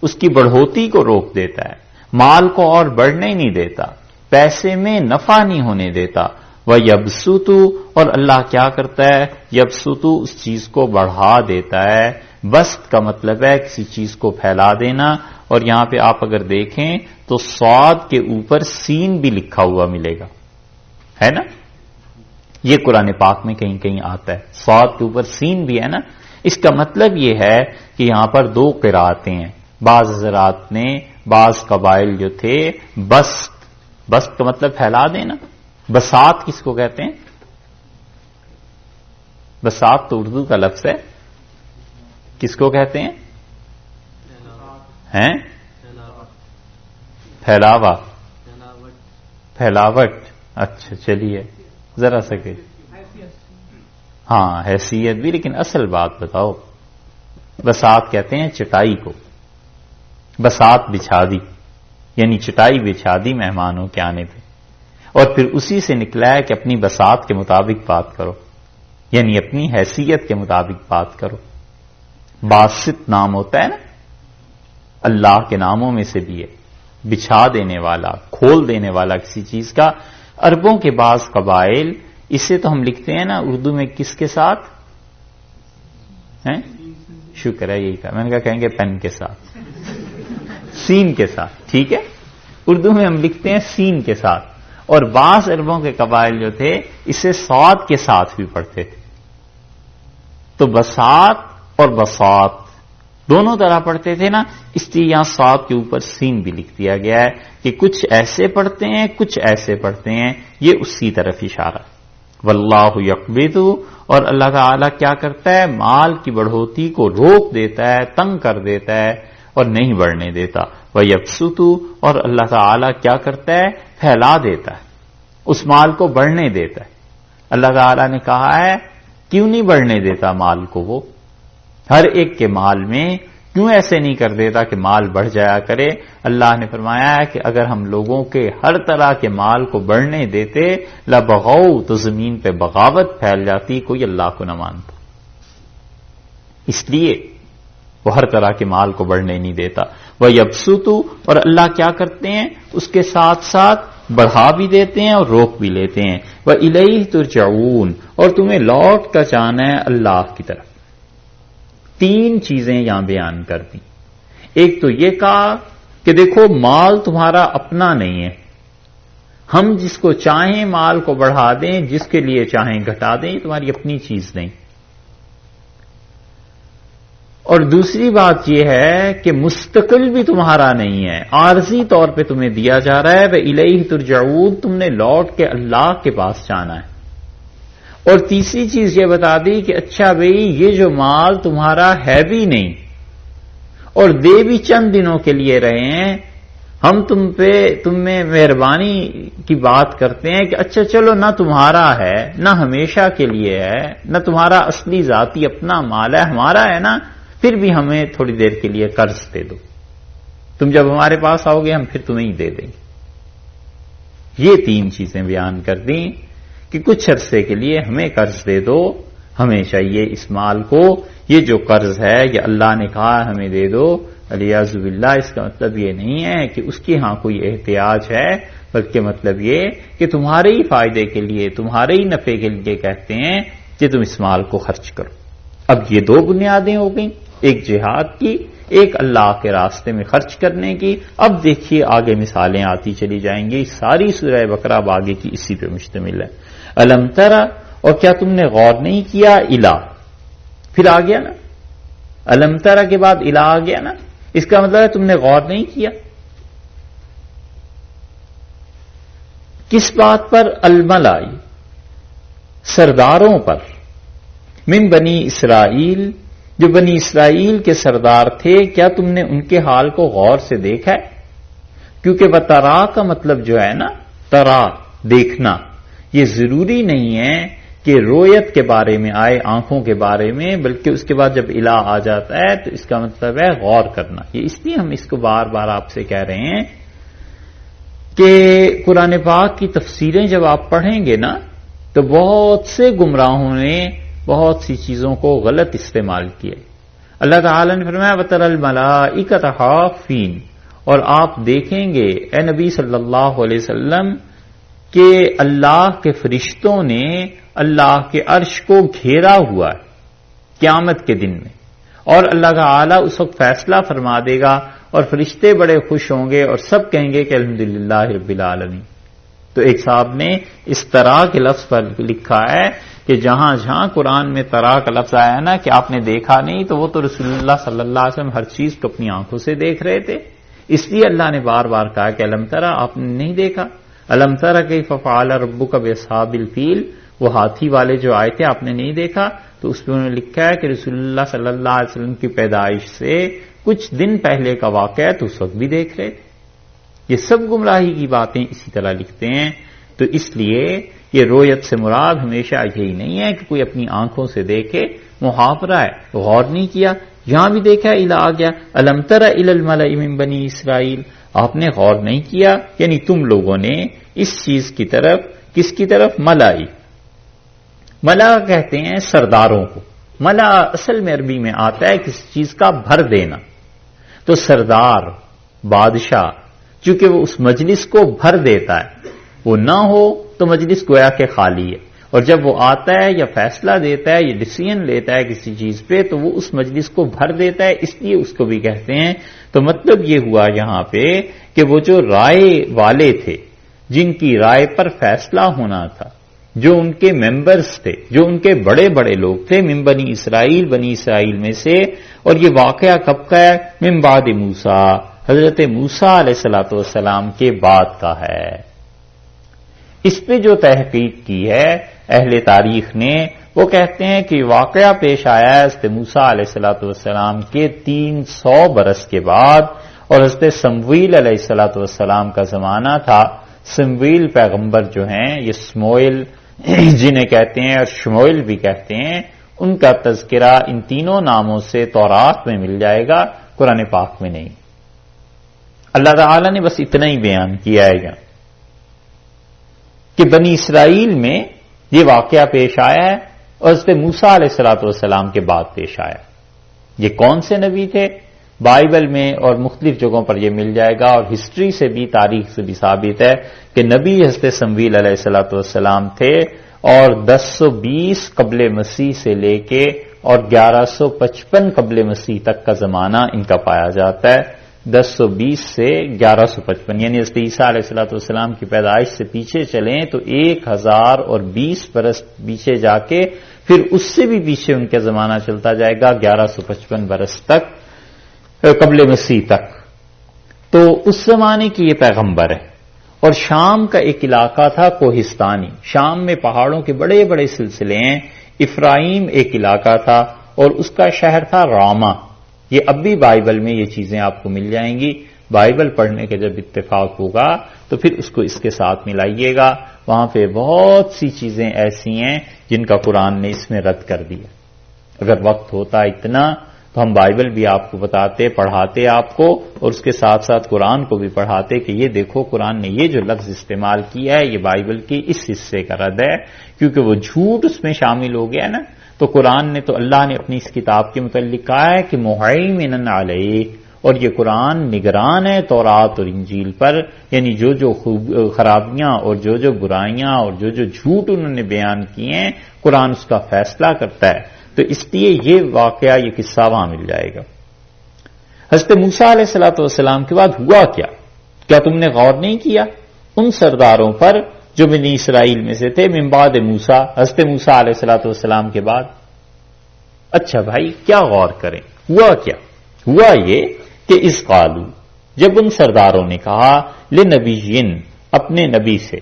اس کی بڑھوتی کو روک دیتا ہے، مال کو اور بڑھنے نہیں دیتا، پیسے میں نفع نہیں ہونے دیتا. وَيَبْسُطُ، اور اللہ کیا کرتا ہے، یبسط، اس چیز کو بڑھا دیتا ہے. بسط کا مطلب ہے کسی چیز کو پھیلا دینا. اور یہاں پہ آپ اگر دیکھیں تو صاد کے اوپر سین بھی لکھا ہوا ملے گا، ہے نا؟ یہ قرآن پاک میں کہیں کہیں آتا ہے، صاد کے اوپر سین بھی ہے نا. اس کا مطلب یہ ہے کہ یہاں پر دو قراتیں ہیں. بعض حضرات نے، بعض قبائل جو تھے بسط، بسط کا مطلب پھیلا دینا. بساط کس کو کہتے ہیں؟ بساط تو اردو کا لفظ ہے، کس کو کہتے ہیں؟ ہیں؟ پھیلاوا، پھیلاوٹ. اچھا چلیے ذرا سکے، ہاں حیثیت بھی، لیکن اصل بات بتاؤ. بساط کہتے ہیں چٹائی کو، بساط بچھا دی، یعنی چٹائی بچھا دی مہمانوں کے آنے پہ. اور پھر اسی سے نکلا ہے کہ اپنی بساط کے مطابق بات کرو، یعنی اپنی حیثیت کے مطابق بات کرو. باسط نام ہوتا ہے نا، اللہ کے ناموں میں سے بھی ہے، بچھا دینے والا، کھول دینے والا کسی چیز کا. عربوں کے بعض قبائل، اسے تو ہم لکھتے ہیں نا اردو میں کس کے ساتھ ہیں؟ شکر ہے، یہی کہا میں نے کہا کہیں گے پین کے ساتھ، سین کے ساتھ، ٹھیک ہے، اردو میں ہم لکھتے ہیں سین کے ساتھ، اور بعض عربوں کے قبائل جو تھے اسے صاد کے ساتھ بھی پڑھتے تھے، تو بساط اور بساط دونوں طرح پڑھتے تھے نا، اس لیے یہاں صاد کے اوپر سین بھی لکھ دیا گیا ہے کہ کچھ ایسے پڑھتے ہیں کچھ ایسے پڑھتے ہیں، یہ اسی طرف اشارہ۔ واللہ یقبض، اور اللہ تعالی کیا کرتا ہے؟ مال کی بڑھوتی کو روک دیتا ہے، تنگ کر دیتا ہے اور نہیں بڑھنے دیتا۔ وَيَبْسُطُ، اور اللہ تعالی کیا کرتا ہے؟ پھیلا دیتا ہے، اس مال کو بڑھنے دیتا ہے۔ اللہ تعالی نے کہا ہے کیوں نہیں بڑھنے دیتا مال کو؟ وہ ہر ایک کے مال میں کیوں ایسے نہیں کر دیتا کہ مال بڑھ جایا کرے؟ اللہ نے فرمایا ہے کہ اگر ہم لوگوں کے ہر طرح کے مال کو بڑھنے دیتے لبغوا، تو زمین پہ بغاوت پھیل جاتی، کوئی اللہ کو نہ مانتا، اس لیے وہ ہر طرح کے مال کو بڑھنے نہیں دیتا۔ وَيَبْسُطُ، اور اللہ کیا کرتے ہیں؟ اس کے ساتھ ساتھ بڑھا بھی دیتے ہیں اور روک بھی لیتے ہیں۔ وَإِلَيْهِ تُرْجَعُونَ، اور تمہیں لوٹ کر جانا ہے اللہ کی طرف۔ تین چیزیں یہاں بیان کر دیں۔ ایک تو یہ کہا کہ دیکھو مال تمہارا اپنا نہیں ہے، ہم جس کو چاہیں مال کو بڑھا دیں، جس کے لیے چاہیں گھٹا دیں، یہ تمہاری اپنی چیز نہیں۔ اور دوسری بات یہ ہے کہ مستقل بھی تمہارا نہیں ہے، عارضی طور پہ تمہیں دیا جا رہا ہے۔ وَإِلَيْهِ تُرْجَعُونَ، تم نے لوٹ کے اللہ کے پاس جانا ہے۔ اور تیسری چیز یہ بتا دی کہ اچھا بھئی یہ جو مال تمہارا ہے بھی نہیں اور دے بھی چند دنوں کے لیے رہے ہیں، ہم تم میں مہربانی کی بات کرتے ہیں کہ اچھا چلو نہ تمہارا ہے نہ ہمیشہ کے لیے ہے، نہ تمہارا اصلی ذاتی اپنا مال ہے، ہمارا ہے نا، پھر بھی ہمیں تھوڑی دیر کے لیے قرض دے دو، تم جب ہمارے پاس آؤ گے ہم پھر تمہیں ہی دے دیں گے۔ یہ تین چیزیں بیان کر دیں کہ کچھ عرصے کے لیے ہمیں قرض دے دو، ہمیں چاہیے اس مال کو، یہ جو قرض ہے یہ اللہ نے کہا ہمیں دے دو۔ الیاذ باللہ، اس کا مطلب یہ نہیں ہے کہ اس کے ہاں کوئی احتیاج ہے، بلکہ مطلب یہ کہ تمہارے ہی فائدے کے لیے، تمہارے ہی نفع کے لیے کہتے ہیں کہ تم اس مال کو خرچ کرو۔ اب یہ دو بنیادیں ہو گئیں، ایک جہاد کی، ایک اللہ کے راستے میں خرچ کرنے کی۔ اب دیکھیے آگے مثالیں آتی چلی جائیں گی، ساری سورہ بقرہ آگے کی اسی پہ مشتمل ہے۔ الم ترى، اور کیا تم نے غور نہیں کیا؟ الہ، پھر آ گیا نا، الم ترى کے بعد الہ آ گیا نا، اس کا مطلب ہے تم نے غور نہیں کیا۔ کس بات پر؟ الملائی، سرداروں پر، من بنی اسرائیل، جو بنی اسرائیل کے سردار تھے، کیا تم نے ان کے حال کو غور سے دیکھا ہے؟ کیونکہ وَتَرَا کا مطلب جو ہے نا، ترا دیکھنا، یہ ضروری نہیں ہے کہ رویت کے بارے میں آئے، آنکھوں کے بارے میں، بلکہ اس کے بعد جب الہ آ جاتا ہے تو اس کا مطلب ہے غور کرنا۔ یہ اس لیے ہم اس کو بار بار آپ سے کہہ رہے ہیں کہ قرآن پاک کی تفسیریں جب آپ پڑھیں گے نا تو بہت سے گمراہوں نے بہت سی چیزوں کو غلط استعمال کیا۔ اللہ تعالیٰ نے فرمایا وَتَرَى الْمَلَائِكَةَ حَافِّينَ، اور آپ دیکھیں گے اے نبی صلی اللہ علیہ وسلم کہ اللہ کے فرشتوں نے اللہ کے عرش کو گھیرا ہوا ہے قیامت کے دن میں، اور اللہ تعالیٰ اس وقت فیصلہ فرما دے گا اور فرشتے بڑے خوش ہوں گے اور سب کہیں گے کہ الحمدللہ رب العالمین۔ تو ایک صاحب نے اس طرح کے لفظ پر لکھا ہے کہ جہاں جہاں قرآن میں طرح کا لفظ آیا نا کہ آپ نے دیکھا نہیں، تو وہ تو رسول اللہ صلی اللہ علیہ وسلم ہر چیز کو اپنی آنکھوں سے دیکھ رہے تھے، اس لیے اللہ نے بار بار کہا کہ الم ترى، آپ نے نہیں دیکھا؟ الم ترى کیف فعل ربک باصحاب الفیل، وہ ہاتھی والے جو آئے تھے آپ نے نہیں دیکھا؟ تو اس میں انہوں نے لکھا ہے کہ رسول اللہ صلی اللہ علیہ وسلم کی پیدائش سے کچھ دن پہلے کا واقعہ ہے، تو اس وقت بھی دیکھ رہے تھے۔ یہ سب گمراہی کی باتیں اسی طرح لکھتے ہیں۔ تو اس لیے یہ رویت سے مراد ہمیشہ یہی نہیں ہے کہ کوئی اپنی آنکھوں سے دیکھے، محاورہ ہے، غور نہیں کیا۔ یہاں بھی دیکھا الہ آ گیا، الم ترى الى الملأ من بنی اسرائیل، آپ نے غور نہیں کیا، یعنی تم لوگوں نے اس چیز کی طرف، کس کی طرف؟ ملائی، ملا کہتے ہیں سرداروں کو۔ ملا اصل میں عربی میں آتا ہے کسی چیز کا بھر دینا، تو سردار، بادشاہ، چونکہ وہ اس مجلس کو بھر دیتا ہے، وہ نہ ہو تو مجلس گویا کہ خالی ہے، اور جب وہ آتا ہے یا فیصلہ دیتا ہے یا ڈیسیژن لیتا ہے کسی چیز پہ تو وہ اس مجلس کو بھر دیتا ہے، اس لیے اس کو بھی کہتے ہیں۔ تو مطلب یہ ہوا یہاں پہ کہ وہ جو رائے والے تھے، جن کی رائے پر فیصلہ ہونا تھا، جو ان کے ممبرز تھے، جو ان کے بڑے بڑے لوگ تھے من بنی اسرائیل میں سے، اور یہ واقعہ کب کا ہے؟ من بعد موسیٰ، حضرت موسیٰ علیہ السلام کے بعد کا ہے۔ اس پہ جو تحقیق کی ہے اہل تاریخ نے، وہ کہتے ہیں کہ واقعہ پیش آیا ہے حضرت موسیٰ علیہ السلام کے 300 برس کے بعد، اور حضرت سمویل علیہ السلام کا زمانہ تھا۔ سمویل پیغمبر جو ہیں، یہ سموئیل جنہیں کہتے ہیں اور شموئیل بھی کہتے ہیں، ان کا تذکرہ ان تینوں ناموں سے تورات میں مل جائے گا، قرآن پاک میں نہیں۔ اللہ تعالی نے بس اتنا ہی بیان کیا ہے یہاں کہ بنی اسرائیل میں یہ واقعہ پیش آیا ہے اور حضرت موسیٰ علیہ السلام کے بعد پیش آیا۔ یہ کون سے نبی تھے؟ بائبل میں اور مختلف جگہوں پر یہ مل جائے گا، اور ہسٹری سے بھی، تاریخ سے بھی ثابت ہے کہ نبی حضرت سمویل علیہ السلام تھے، اور 1020 قبل مسیح سے لے کے اور 1155 قبل مسیح تک کا زمانہ ان کا پایا جاتا ہے۔ 1020 سے 1155، یعنی حضرت عیسیٰ علیہ السلام کی پیدائش سے پیچھے چلیں تو 1020 برس پیچھے جا کے پھر اس سے بھی پیچھے ان کا زمانہ چلتا جائے گا 1155 برس تک، قبل مسیح تک۔ تو اس زمانے کی یہ پیغمبر ہے، اور شام کا ایک علاقہ تھا کوہستانی، شام میں پہاڑوں کے بڑے بڑے سلسلے ہیں۔ افرایم ایک علاقہ تھا، اور اس کا شہر تھا راما۔ یہ اب بھی بائبل میں یہ چیزیں آپ کو مل جائیں گی، بائبل پڑھنے کا جب اتفاق ہوگا تو پھر اس کو اس کے ساتھ ملائیے گا، وہاں پہ بہت سی چیزیں ایسی ہیں جن کا قرآن نے اس میں رد کر دیا۔ اگر وقت ہوتا اتنا تو ہم بائبل بھی آپ کو بتاتے، پڑھاتے آپ کو، اور اس کے ساتھ ساتھ قرآن کو بھی پڑھاتے کہ یہ دیکھو قرآن نے یہ جو لفظ استعمال کیا ہے یہ بائبل کی اس حصے کا رد ہے، کیونکہ وہ جھوٹ اس میں شامل ہو گیا نا۔ تو قرآن نے تو اللہ نے اپنی اس کتاب کے متعلق کہا ہے کہ مہیمن علیہ، اور یہ قرآن نگران ہے تورات اور انجیل پر، یعنی جو جو خرابیاں اور جو برائیاں اور جو جھوٹ انہوں نے بیان کیے ہیں قرآن اس کا فیصلہ کرتا ہے۔ تو اس لیے یہ واقعہ، یہ قصہ وہاں مل جائے گا۔ حضرت موسیٰ علیہ السلام کے بعد ہوا کیا تم نے غور نہیں کیا ان سرداروں پر جو بنی اسرائیل میں سے تھے؟ من بعد موسیٰ، حضرت موسیٰ علیہ السلام کے بعد۔ اچھا بھائی کیا غور کریں، ہوا کیا؟ ہوا یہ کہ اس قالو، جب ان سرداروں نے کہا لنبیین، اپنے نبی سے،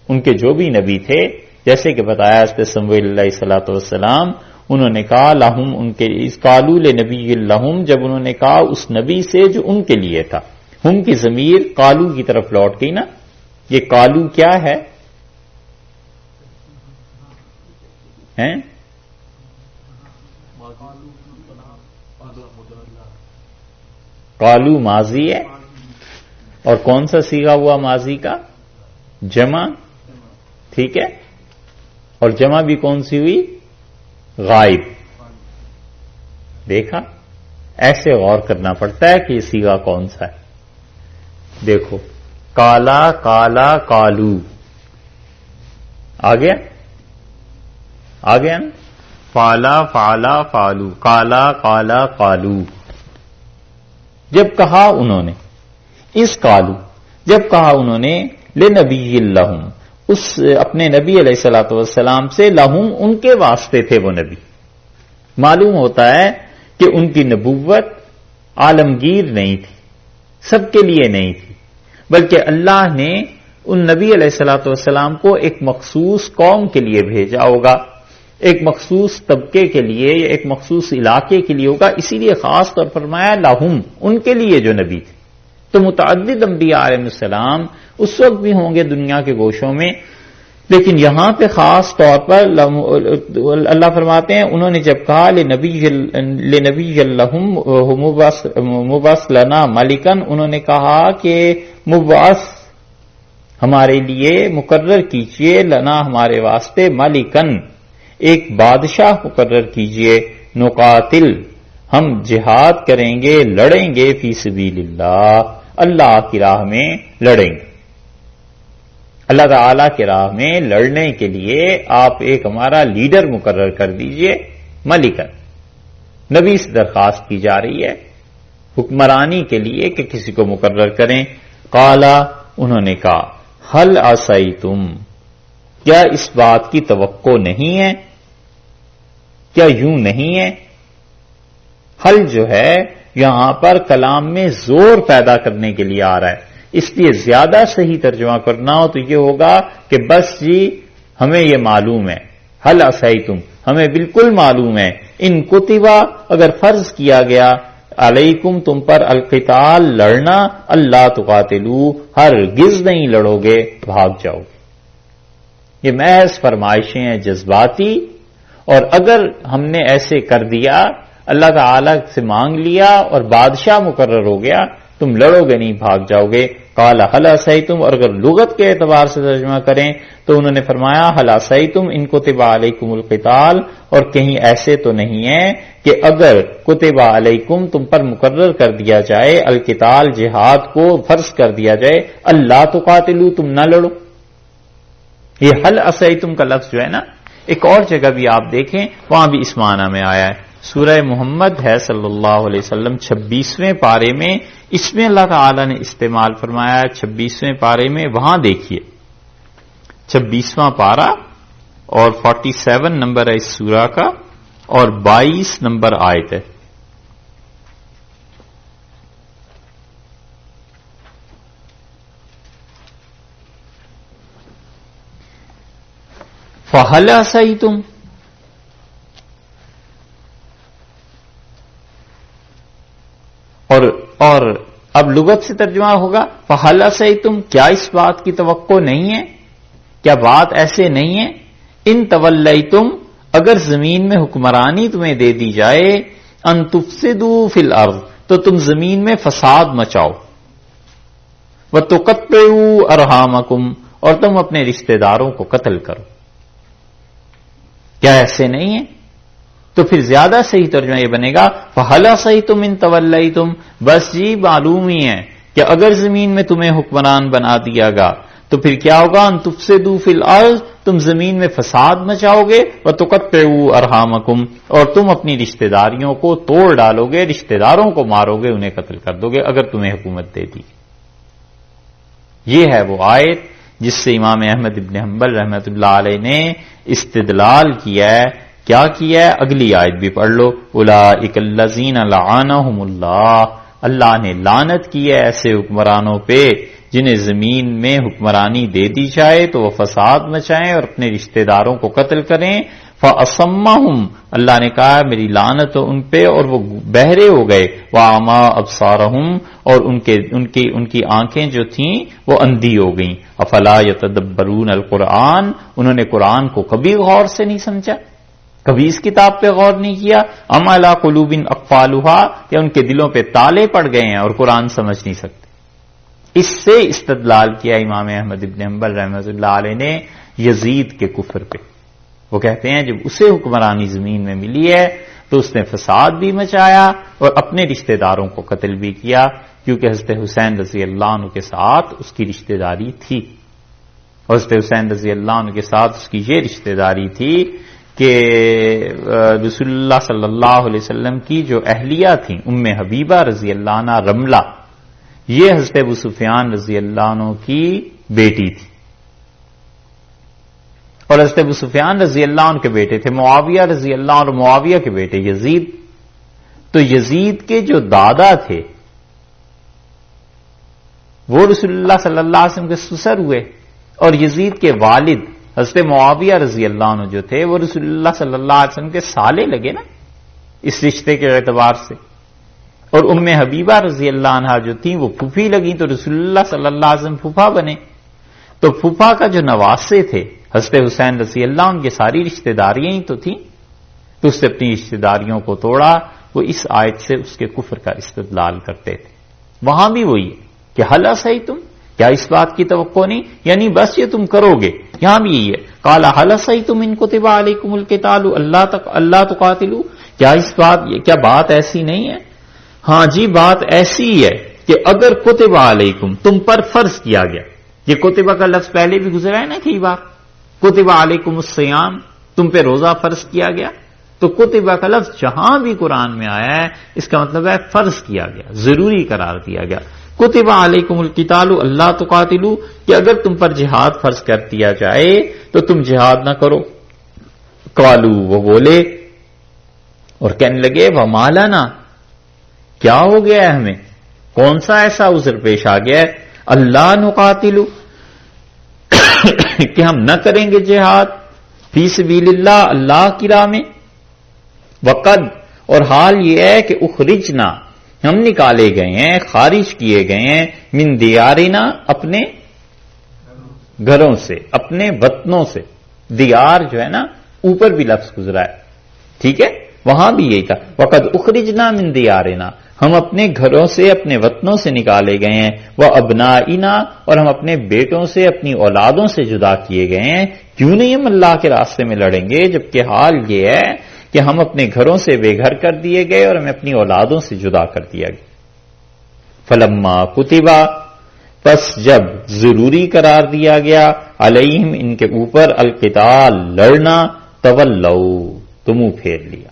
ان کے جو بھی نبی تھے، جیسے کہ بتایا حضرت سمویل علیہ السلام، انہوں نے کہا لہم، ان کے اس قالو لنبی لہم، جب انہوں نے کہا اس نبی سے جو ان کے لیے تھا، ہم کی ضمیر قالو کی طرف لوٹ گئی نا۔ یہ قالو کیا ہے؟ قالو ماضی ہے، اور کون سا صیغہ ہوا ماضی کا؟ جمع، ٹھیک ہے، اور جمع بھی کون سی ہوئی؟ غائب۔ دیکھا، ایسے غور کرنا پڑتا ہے کہ یہ صیغہ کون سا ہے۔ دیکھو، کالا کالا کالو، آ گیا نا، فالا فالا فالو، کالا کالا کالو۔ جب کہا انہوں نے، اس قالو، جب کہا انہوں نے لنبی لہم، اس اپنے نبی علیہ السلام سے، لہم ان کے واسطے تھے وہ نبی۔ معلوم ہوتا ہے کہ ان کی نبوت عالمگیر نہیں تھی، سب کے لیے نہیں تھی، بلکہ اللہ نے ان نبی علیہ السلام کو ایک مخصوص قوم کے لیے بھیجا ہوگا، ایک مخصوص طبقے کے لیے یا ایک مخصوص علاقے کے لیے ہوگا، اسی لیے خاص طور پر فرمایا لہم، ان کے لیے جو نبی تھے۔ تو متعدد انبیاء علیہ السلام اس وقت بھی ہوں گے دنیا کے گوشوں میں، لیکن یہاں پہ خاص طور پر اللہ فرماتے ہیں انہوں نے جب کہا لنبی لہم مبعث لنا ملکن، انہوں نے کہا کہ مبعث ہمارے لیے مقرر کیجئے، لنا ہمارے واسطے، ملکن ایک بادشاہ مقرر کیجئے، نقاتل ہم جہاد کریں گے، لڑیں گے، فی سبیل اللہ، اللہ کی راہ میں لڑیں گے۔ اللہ تعالی کی راہ میں لڑنے کے لیے آپ ایک ہمارا لیڈر مقرر کر دیجئے، ملکن، نبی سے درخواست کی جا رہی ہے حکمرانی کے لیے کہ کسی کو مقرر کریں۔ قالا، انہوں نے کہا، حل عصیتم، کیا اس بات کی توقع نہیں ہے، کیا یوں نہیں ہے؟ حل جو ہے یہاں پر کلام میں زور پیدا کرنے کے لیے آ رہا ہے، اس لیے زیادہ صحیح ترجمہ کرنا ہو تو یہ ہوگا کہ بس جی ہمیں یہ معلوم ہے، حل عصیتم، ہمیں بالکل معلوم ہے، ان کتبہ، اگر فرض کیا گیا، علیکم، تم پر، القتال، لڑنا، اللہ تقاتلو، ہرگز نہیں لڑو گے، بھاگ جاؤ گے۔ یہ محض فرمائشیں ہیں جذباتی، اور اگر ہم نے ایسے کر دیا، اللہ تعالی سے مانگ لیا اور بادشاہ مقرر ہو گیا، تم لڑو گے نہیں، بھاگ جاؤ گے۔ قال هل عصیتم، اور اگر لغت کے اعتبار سے ترجمہ کریں تو انہوں نے فرمایا هل عصیتم ان کتب علیکم القتال، اور کہیں ایسے تو نہیں ہے کہ اگر کتب علیکم، تم پر مقرر کر دیا جائے، القتال، جہاد کو فرض کر دیا جائے، اللہ تقاتلوا، تم نہ لڑو۔ یہ هل عصیتم کا لفظ جو ہے نا، ایک اور جگہ بھی آپ دیکھیں وہاں بھی اس معنی میں آیا ہے، سورہ محمد ہے صلی اللہ علیہ وسلم 26ویں پارے میں، اس میں اللہ تعالی نے استعمال فرمایا ہے 26ویں پارے میں، وہاں دیکھیے 26واں پارہ اور 47 نمبر ہے اس سورہ کا، اور 22 نمبر آیت ہے۔ فَهَلْ عَصَيْتُمْ، اور اب لغت سے ترجمہ ہوگا فَهَلْ عَصَيْتُمْ، کیا اس بات کی توقع نہیں ہے، کیا بات ایسے نہیں ہے، ان تولیتم، اگر زمین میں حکمرانی تمہیں دے دی جائے، ان تفسدوا فی الارض، تو تم زمین میں فساد مچاؤ، وتقطعوا ارحامکم، اور تم اپنے رشتہ داروں کو قتل کرو، کیا ایسے نہیں ہے؟ تو پھر زیادہ صحیح ترجمہ یہ بنے گا فَهَلْ عَصَيْتُمْ إِن تَوَلَّيْتُمْ، بس جی معلوم ہی ہے کہ اگر زمین میں تمہیں حکمران بنا دیا گا تو پھر کیا ہوگا، ان تفسدوا فی الارض، تم زمین میں فساد مچاؤ گے، وتقطعوا ارحامکم، اور تم اپنی رشتہ داریوں کو توڑ ڈالو گے، رشتہ داروں کو مارو گے، انہیں قتل کر دو گے اگر تمہیں حکومت دے دی۔ یہ ہے وہ آیت جس سے امام احمد ابن حنبل رحمۃ اللہ علیہ نے استدلال کیا ہے۔ کیا کیا ہے؟ اگلی آیت بھی پڑھ لو، اولئک الذین لعنہم اللہ، اللہ نے لعنت کی ہے ایسے حکمرانوں پہ جنہیں زمین میں حکمرانی دے دی جائے تو وہ فساد مچائیں اور اپنے رشتہ داروں کو قتل کریں۔ فَأَصَمَّهُمْ، اللہ نے کہا میری لعنت ہو ان پہ، اور وہ بہرے ہو گئے، وَأَعْمَىٰ أَبْصَارَهُمْ، اور ان کی آنکھیں جو تھیں وہ اندھی ہو گئیں۔ أَفَلَا يَتَدَبَّرُونَ الْقُرْآنَ، انہوں نے قرآن کو کبھی غور سے نہیں سمجھا، کبھی اس کتاب پہ غور نہیں کیا۔ أَمْ عَلَىٰ قُلُوبٍ أَقْفَالُهَا، یا ان کے دلوں پہ تالے پڑ گئے ہیں اور قرآن سمجھ نہیں سکتے۔ اس سے استدلال کیا امام احمد ابن حنبل رحمۃ اللہ علیہ نے یزید کے کفر پہ۔ وہ کہتے ہیں جب اسے حکمرانی زمین میں ملی ہے تو اس نے فساد بھی مچایا اور اپنے رشتہ داروں کو قتل بھی کیا، کیونکہ حضرت حسین رضی اللہ عنہ کے ساتھ اس کی رشتہ داری تھی، اور حضرت حسین رضی اللہ عنہ کے ساتھ اس کی یہ رشتہ داری تھی کہ رسول اللہ صلی اللہ علیہ وسلم کی جو اہلیہ تھیں، ام حبیبہ رضی اللہ عنہ رملہ، یہ حضرت ابو سفیان رضی اللہ عنہ کی بیٹی تھی، اور حضرت ابو سفیان رضی اللہ عنہ کے بیٹے تھے معاویہ رضی اللہ عنہ، معاویہ کے بیٹے یزید، تو یزید کے جو دادا تھے وہ رسول اللہ صلی اللہ علیہ وسلم کے سسر ہوئے، اور یزید کے والد حضرت معاویہ رضی اللہ عنہ جو تھے وہ رسول اللہ صلی اللہ علیہ وسلم کے سالے لگے نا اس رشتے کے اعتبار سے، اور ام حبیبہ رضی اللہ عنہا جو تھیں وہ پھوپھی لگیں تو رسول اللہ صلی اللہ علیہ وسلم پھوپھا بنے۔ تو پھوپھا کا جو نواسے تھے حضرت حسین رضی اللہ عنہ کی ساری رشتہ داریاں ہی تو تھیں، تو اس سے اپنی رشتہ داریوں کو توڑا۔ وہ اس آیت سے اس کے کفر کا استدلال کرتے تھے۔ وہاں بھی وہی ہے کہ حل عصیتم، کیا اس بات کی توقع نہیں، یعنی بس یہ تم کرو گے، یہاں بھی یہی ہے قال حل عصیتم ان کتب علیکم القتال اللہ تقاتلوا، کیا بات ایسی نہیں ہے؟ ہاں جی بات ایسی ہے کہ اگر کتب علیکم، تم پر فرض کیا گیا، یہ کتبہ کا لفظ پہلے بھی گزرا ہے نا کئی بار، کتبہ علیکم الصیام، تم پہ روزہ فرض کیا گیا. تو کتبہ کا لفظ جہاں بھی قرآن میں آیا ہے اس کا مطلب ہے فرض کیا گیا، ضروری قرار دیا گیا. کتبہ علیکم القتال اللہ تقاتلوا، کہ اگر تم پر جہاد فرض کر دیا جائے تو تم جہاد نہ کرو. قالوا، وہ بولے اور کہنے لگے وما لنا، کیا ہو گیا ہے ہمیں، کون سا ایسا عذر پیش آ گیا ہے، اللہ نقاتل، کہ ہم نہ کریں گے جہاد فی سبیل اللہ، اللہ کی راہ میں. وقد، اور حال یہ ہے کہ اخرجنا، ہم نکالے گئے ہیں، خارج کیے گئے ہیں، من دیارنا، اپنے گھروں سے، اپنے وطنوں سے. دیار جو ہے نا اوپر بھی لفظ گزرا ہے، ٹھیک ہے، وہاں بھی یہی تھا. وقد اخرجنا من دیارنا، ہم اپنے گھروں سے، اپنے وطنوں سے نکالے گئے ہیں. وابنائنا، اور ہم اپنے بیٹوں سے، اپنی اولادوں سے جدا کیے گئے ہیں. کیوں نہیں ہم اللہ کے راستے میں لڑیں گے، جبکہ حال یہ ہے کہ ہم اپنے گھروں سے بے گھر کر دیے گئے اور ہمیں اپنی اولادوں سے جدا کر دیا گیا. فلما کتبا، پس جب ضروری قرار دیا گیا، علیہم، ان کے اوپر، القتال، لڑنا، تولوا، تو منہ پھیر لیا،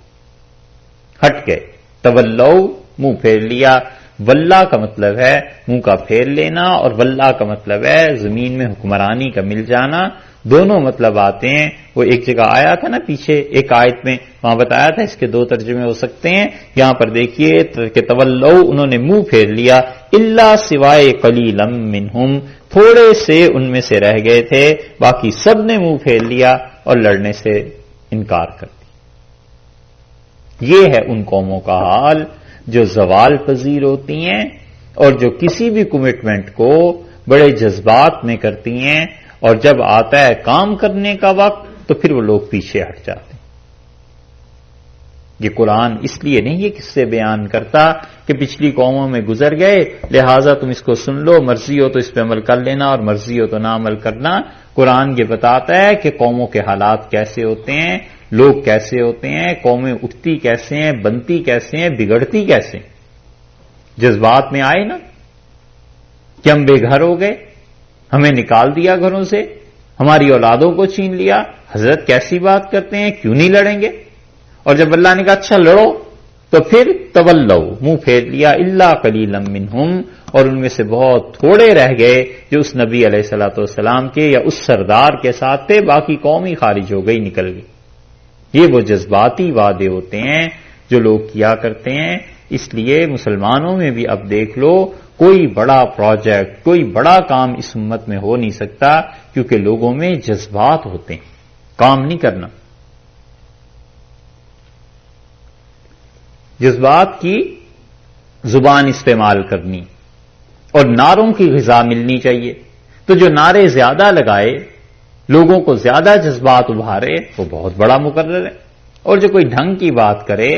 ہٹ گئے. تولوا، منہ پھیر لیا. واللہ کا مطلب ہے منہ کا پھیر لینا، اور واللہ کا مطلب ہے زمین میں حکمرانی کا مل جانا. دونوں مطلب آتے ہیں. وہ ایک جگہ آیا تھا نا پیچھے ایک آیت میں، وہاں بتایا تھا اس کے دو ترجمے ہو سکتے ہیں. یہاں پر دیکھیے کہ تولوا، انہوں نے منہ پھیر لیا، الا سوائے قلیلا منہم، تھوڑے سے ان میں سے رہ گئے تھے، باقی سب نے منہ پھیر لیا اور لڑنے سے انکار کر دیا. یہ ہے ان قوموں کا حال جو زوال پذیر ہوتی ہیں اور جو کسی بھی کمٹمنٹ کو بڑے جذبات میں کرتی ہیں، اور جب آتا ہے کام کرنے کا وقت تو پھر وہ لوگ پیچھے ہٹ جاتے ہیں. یہ قرآن اس لیے نہیں یہ قصے بیان کرتا کہ پچھلی قوموں میں گزر گئے لہذا تم اس کو سن لو، مرضی ہو تو اس پہ عمل کر لینا اور مرضی ہو تو نہ عمل کرنا. قرآن یہ بتاتا ہے کہ قوموں کے حالات کیسے ہوتے ہیں، لوگ کیسے ہوتے ہیں، قومیں اٹھتی کیسے ہیں، بنتی کیسے ہیں، بگڑتی کیسے ہیں. جذبات میں آئے نا کہ ہم بے گھر ہو گئے، ہمیں نکال دیا گھروں سے، ہماری اولادوں کو چھین لیا. حضرت کیسی بات کرتے ہیں، کیوں نہیں لڑیں گے؟ اور جب اللہ نے کہا اچھا لڑو تو پھر تولوا، منہ پھیر لیا، الا قلیلا منہم، اور ان میں سے بہت تھوڑے رہ گئے جو اس نبی علیہ الصلوۃ والسلام کے یا اس سردار کے ساتھ تھے، باقی قوم ہی خارج ہو گئی، نکل گئی. یہ وہ جذباتی وعدے ہوتے ہیں جو لوگ کیا کرتے ہیں. اس لیے مسلمانوں میں بھی اب دیکھ لو کوئی بڑا پروجیکٹ، کوئی بڑا کام اس امت میں ہو نہیں سکتا کیونکہ لوگوں میں جذبات ہوتے ہیں، کام نہیں کرنا. جذبات کی زبان استعمال کرنی اور نعروں کی غذا ملنی چاہیے. تو جو نعرے زیادہ لگائے، لوگوں کو زیادہ جذبات ابھارے، وہ بہت بڑا مقرر ہے. اور جو کوئی ڈھنگ کی بات کرے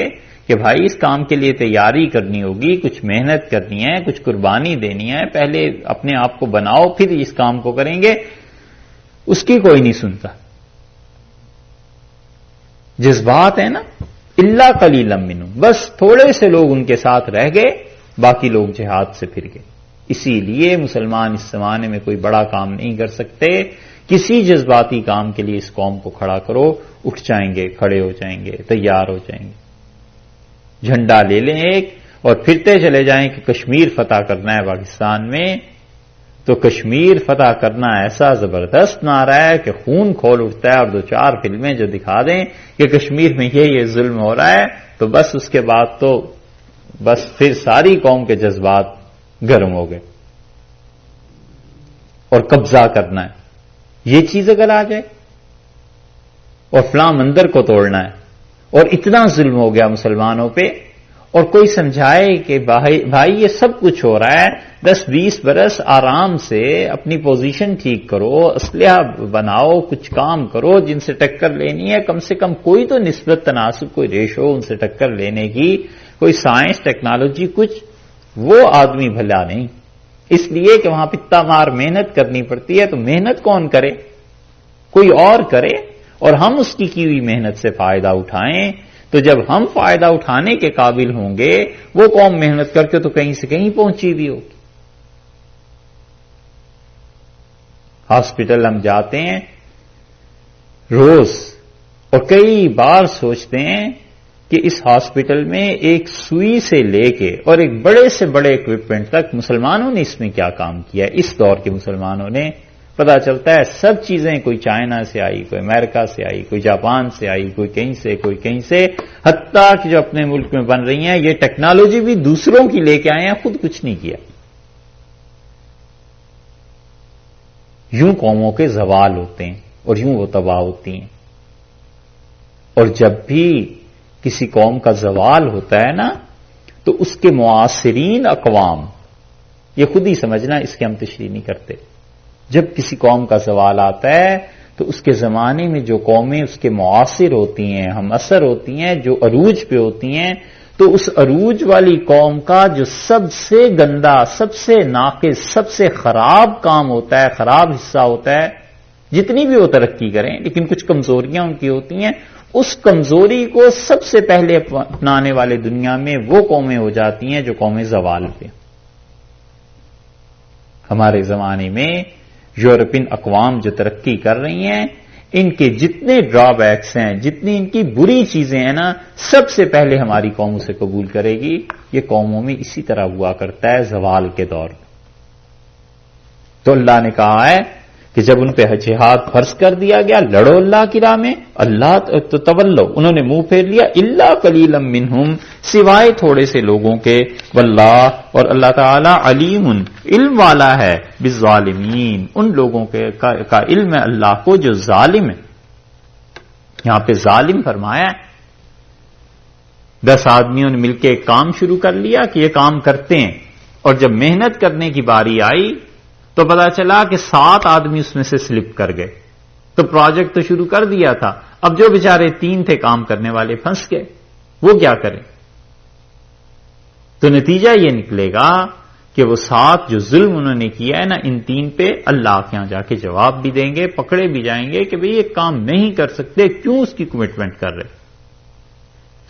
کہ بھائی اس کام کے لیے تیاری کرنی ہوگی، کچھ محنت کرنی ہے، کچھ قربانی دینی ہے، پہلے اپنے آپ کو بناؤ پھر اس کام کو کریں گے، اس کی کوئی نہیں سنتا. جذبات ہے نا، الا قلیلا منہم، بس تھوڑے سے لوگ ان کے ساتھ رہ گئے، باقی لوگ جہاد سے پھر گئے. اسی لیے مسلمان اس زمانے میں کوئی بڑا کام نہیں کر سکتے. کسی جذباتی کام کے لیے اس قوم کو کھڑا کرو، اٹھ جائیں گے، کھڑے ہو جائیں گے، تیار ہو جائیں گے. جھنڈا لے لیں ایک اور پھرتے چلے جائیں کہ کشمیر فتح کرنا ہے پاکستان میں، تو کشمیر فتح کرنا ایسا زبردست نعرہ ہے کہ خون کھول اٹھتا ہے. اور دو چار فلمیں جو دکھا دیں کہ کشمیر میں یہ ظلم ہو رہا ہے تو بس اس کے بعد تو بس پھر ساری قوم کے جذبات گرم ہو گئے. اور قبضہ کرنا ہے، یہ چیز اگر آ جائے، اور فلاں مندر کو توڑنا ہے، اور اتنا ظلم ہو گیا مسلمانوں پہ، اور کوئی سمجھائے کہ بھائی یہ سب کچھ ہو رہا ہے، 10-20 برس آرام سے اپنی پوزیشن ٹھیک کرو، اسلحہ بناؤ، کچھ کام کرو، جن سے ٹکر لینی ہے کم سے کم کوئی تو نسبت تناسب، کوئی ریشو ان سے ٹکر لینے کی، کوئی سائنس ٹیکنالوجی کچھ. وہ آدمی بھلا نہیں، اس لیے کہ وہاں پتا مار محنت کرنی پڑتی ہے. تو محنت کون کرے؟ کوئی اور کرے اور ہم اس کی ہوئی محنت سے فائدہ اٹھائیں. تو جب ہم فائدہ اٹھانے کے قابل ہوں گے، وہ قوم محنت کر کے تو کہیں سے کہیں پہنچی بھی ہوگی. ہاسپٹل ہم جاتے ہیں روز اور کئی بار سوچتے ہیں کہ اس ہاسپٹل میں ایک سوئی سے لے کے اور ایک بڑے سے بڑے اکوپمنٹ تک مسلمانوں نے اس میں کیا کام کیا ہے. اس دور کے مسلمانوں نے پتا چلتا ہے سب چیزیں کوئی چائنا سے آئی, کوئی امریکہ سے آئی, کوئی جاپان سے آئی, کوئی کہیں سے, کوئی کہیں سے, حتیٰ کہ جو اپنے ملک میں بن رہی ہیں یہ ٹیکنالوجی بھی دوسروں کی لے کے آئے ہیں, خود کچھ نہیں کیا. یوں قوموں کے زوال ہوتے ہیں اور یوں وہ تباہ ہوتی ہیں. اور جب بھی کسی قوم کا زوال ہوتا ہے نا تو اس کے معاصرین اقوام, یہ خود ہی سمجھنا, اس کے ہم تشریح نہیں کرتے, جب کسی قوم کا زوال آتا ہے تو اس کے زمانے میں جو قومیں اس کے معاصر ہوتی ہیں, ہم اثر ہوتی ہیں, جو عروج پہ ہوتی ہیں, تو اس عروج والی قوم کا جو سب سے گندا, سب سے ناقص, سب سے خراب کام ہوتا ہے, خراب حصہ ہوتا ہے, جتنی بھی وہ ترقی کریں لیکن کچھ کمزوریاں ان کی ہوتی ہیں, اس کمزوری کو سب سے پہلے اپنانے والے دنیا میں وہ قومیں ہو جاتی ہیں جو قومیں زوال پہ. ہمارے زمانے میں یورپین اقوام جو ترقی کر رہی ہیں, ان کے جتنے ڈرا بیکس ہیں, جتنی ان کی بری چیزیں ہیں نا, سب سے پہلے ہماری قوم اسے قبول کرے گی. یہ قوموں میں اسی طرح ہوا کرتا ہے زوال کے دور. تو اللہ نے کہا ہے کہ جب ان پہ جہاد فرض کر دیا گیا, لڑو اللہ کی راہ میں, اللہ تو تولو, انہوں نے منہ پھیر لیا, الا قلیلا منہم, سوائے تھوڑے سے لوگوں کے, واللہ, اور اللہ تعالی علیم, علم والا ہے, بالظالمین, ان لوگوں کے کا علم ہے اللہ کو جو ظالم ہے. یہاں پہ ظالم فرمایا 10 آدمیوں نے مل کے ایک کام شروع کر لیا کہ یہ کام کرتے ہیں, اور جب محنت کرنے کی باری آئی تو پتا چلا کہ 7 آدمی اس میں سے سلپ کر گئے. تو پروجیکٹ تو شروع کر دیا تھا, اب جو بیچارے 3 تھے کام کرنے والے پھنس گئے, وہ کیا کریں؟ تو نتیجہ یہ نکلے گا کہ وہ 7 جو ظلم انہوں نے کیا ہے نا ان 3 پہ, اللہ کے یہاں جا کے جواب بھی دیں گے, پکڑے بھی جائیں گے کہ بھئی یہ کام نہیں کر سکتے, کیوں اس کی کمٹمنٹ کر رہے,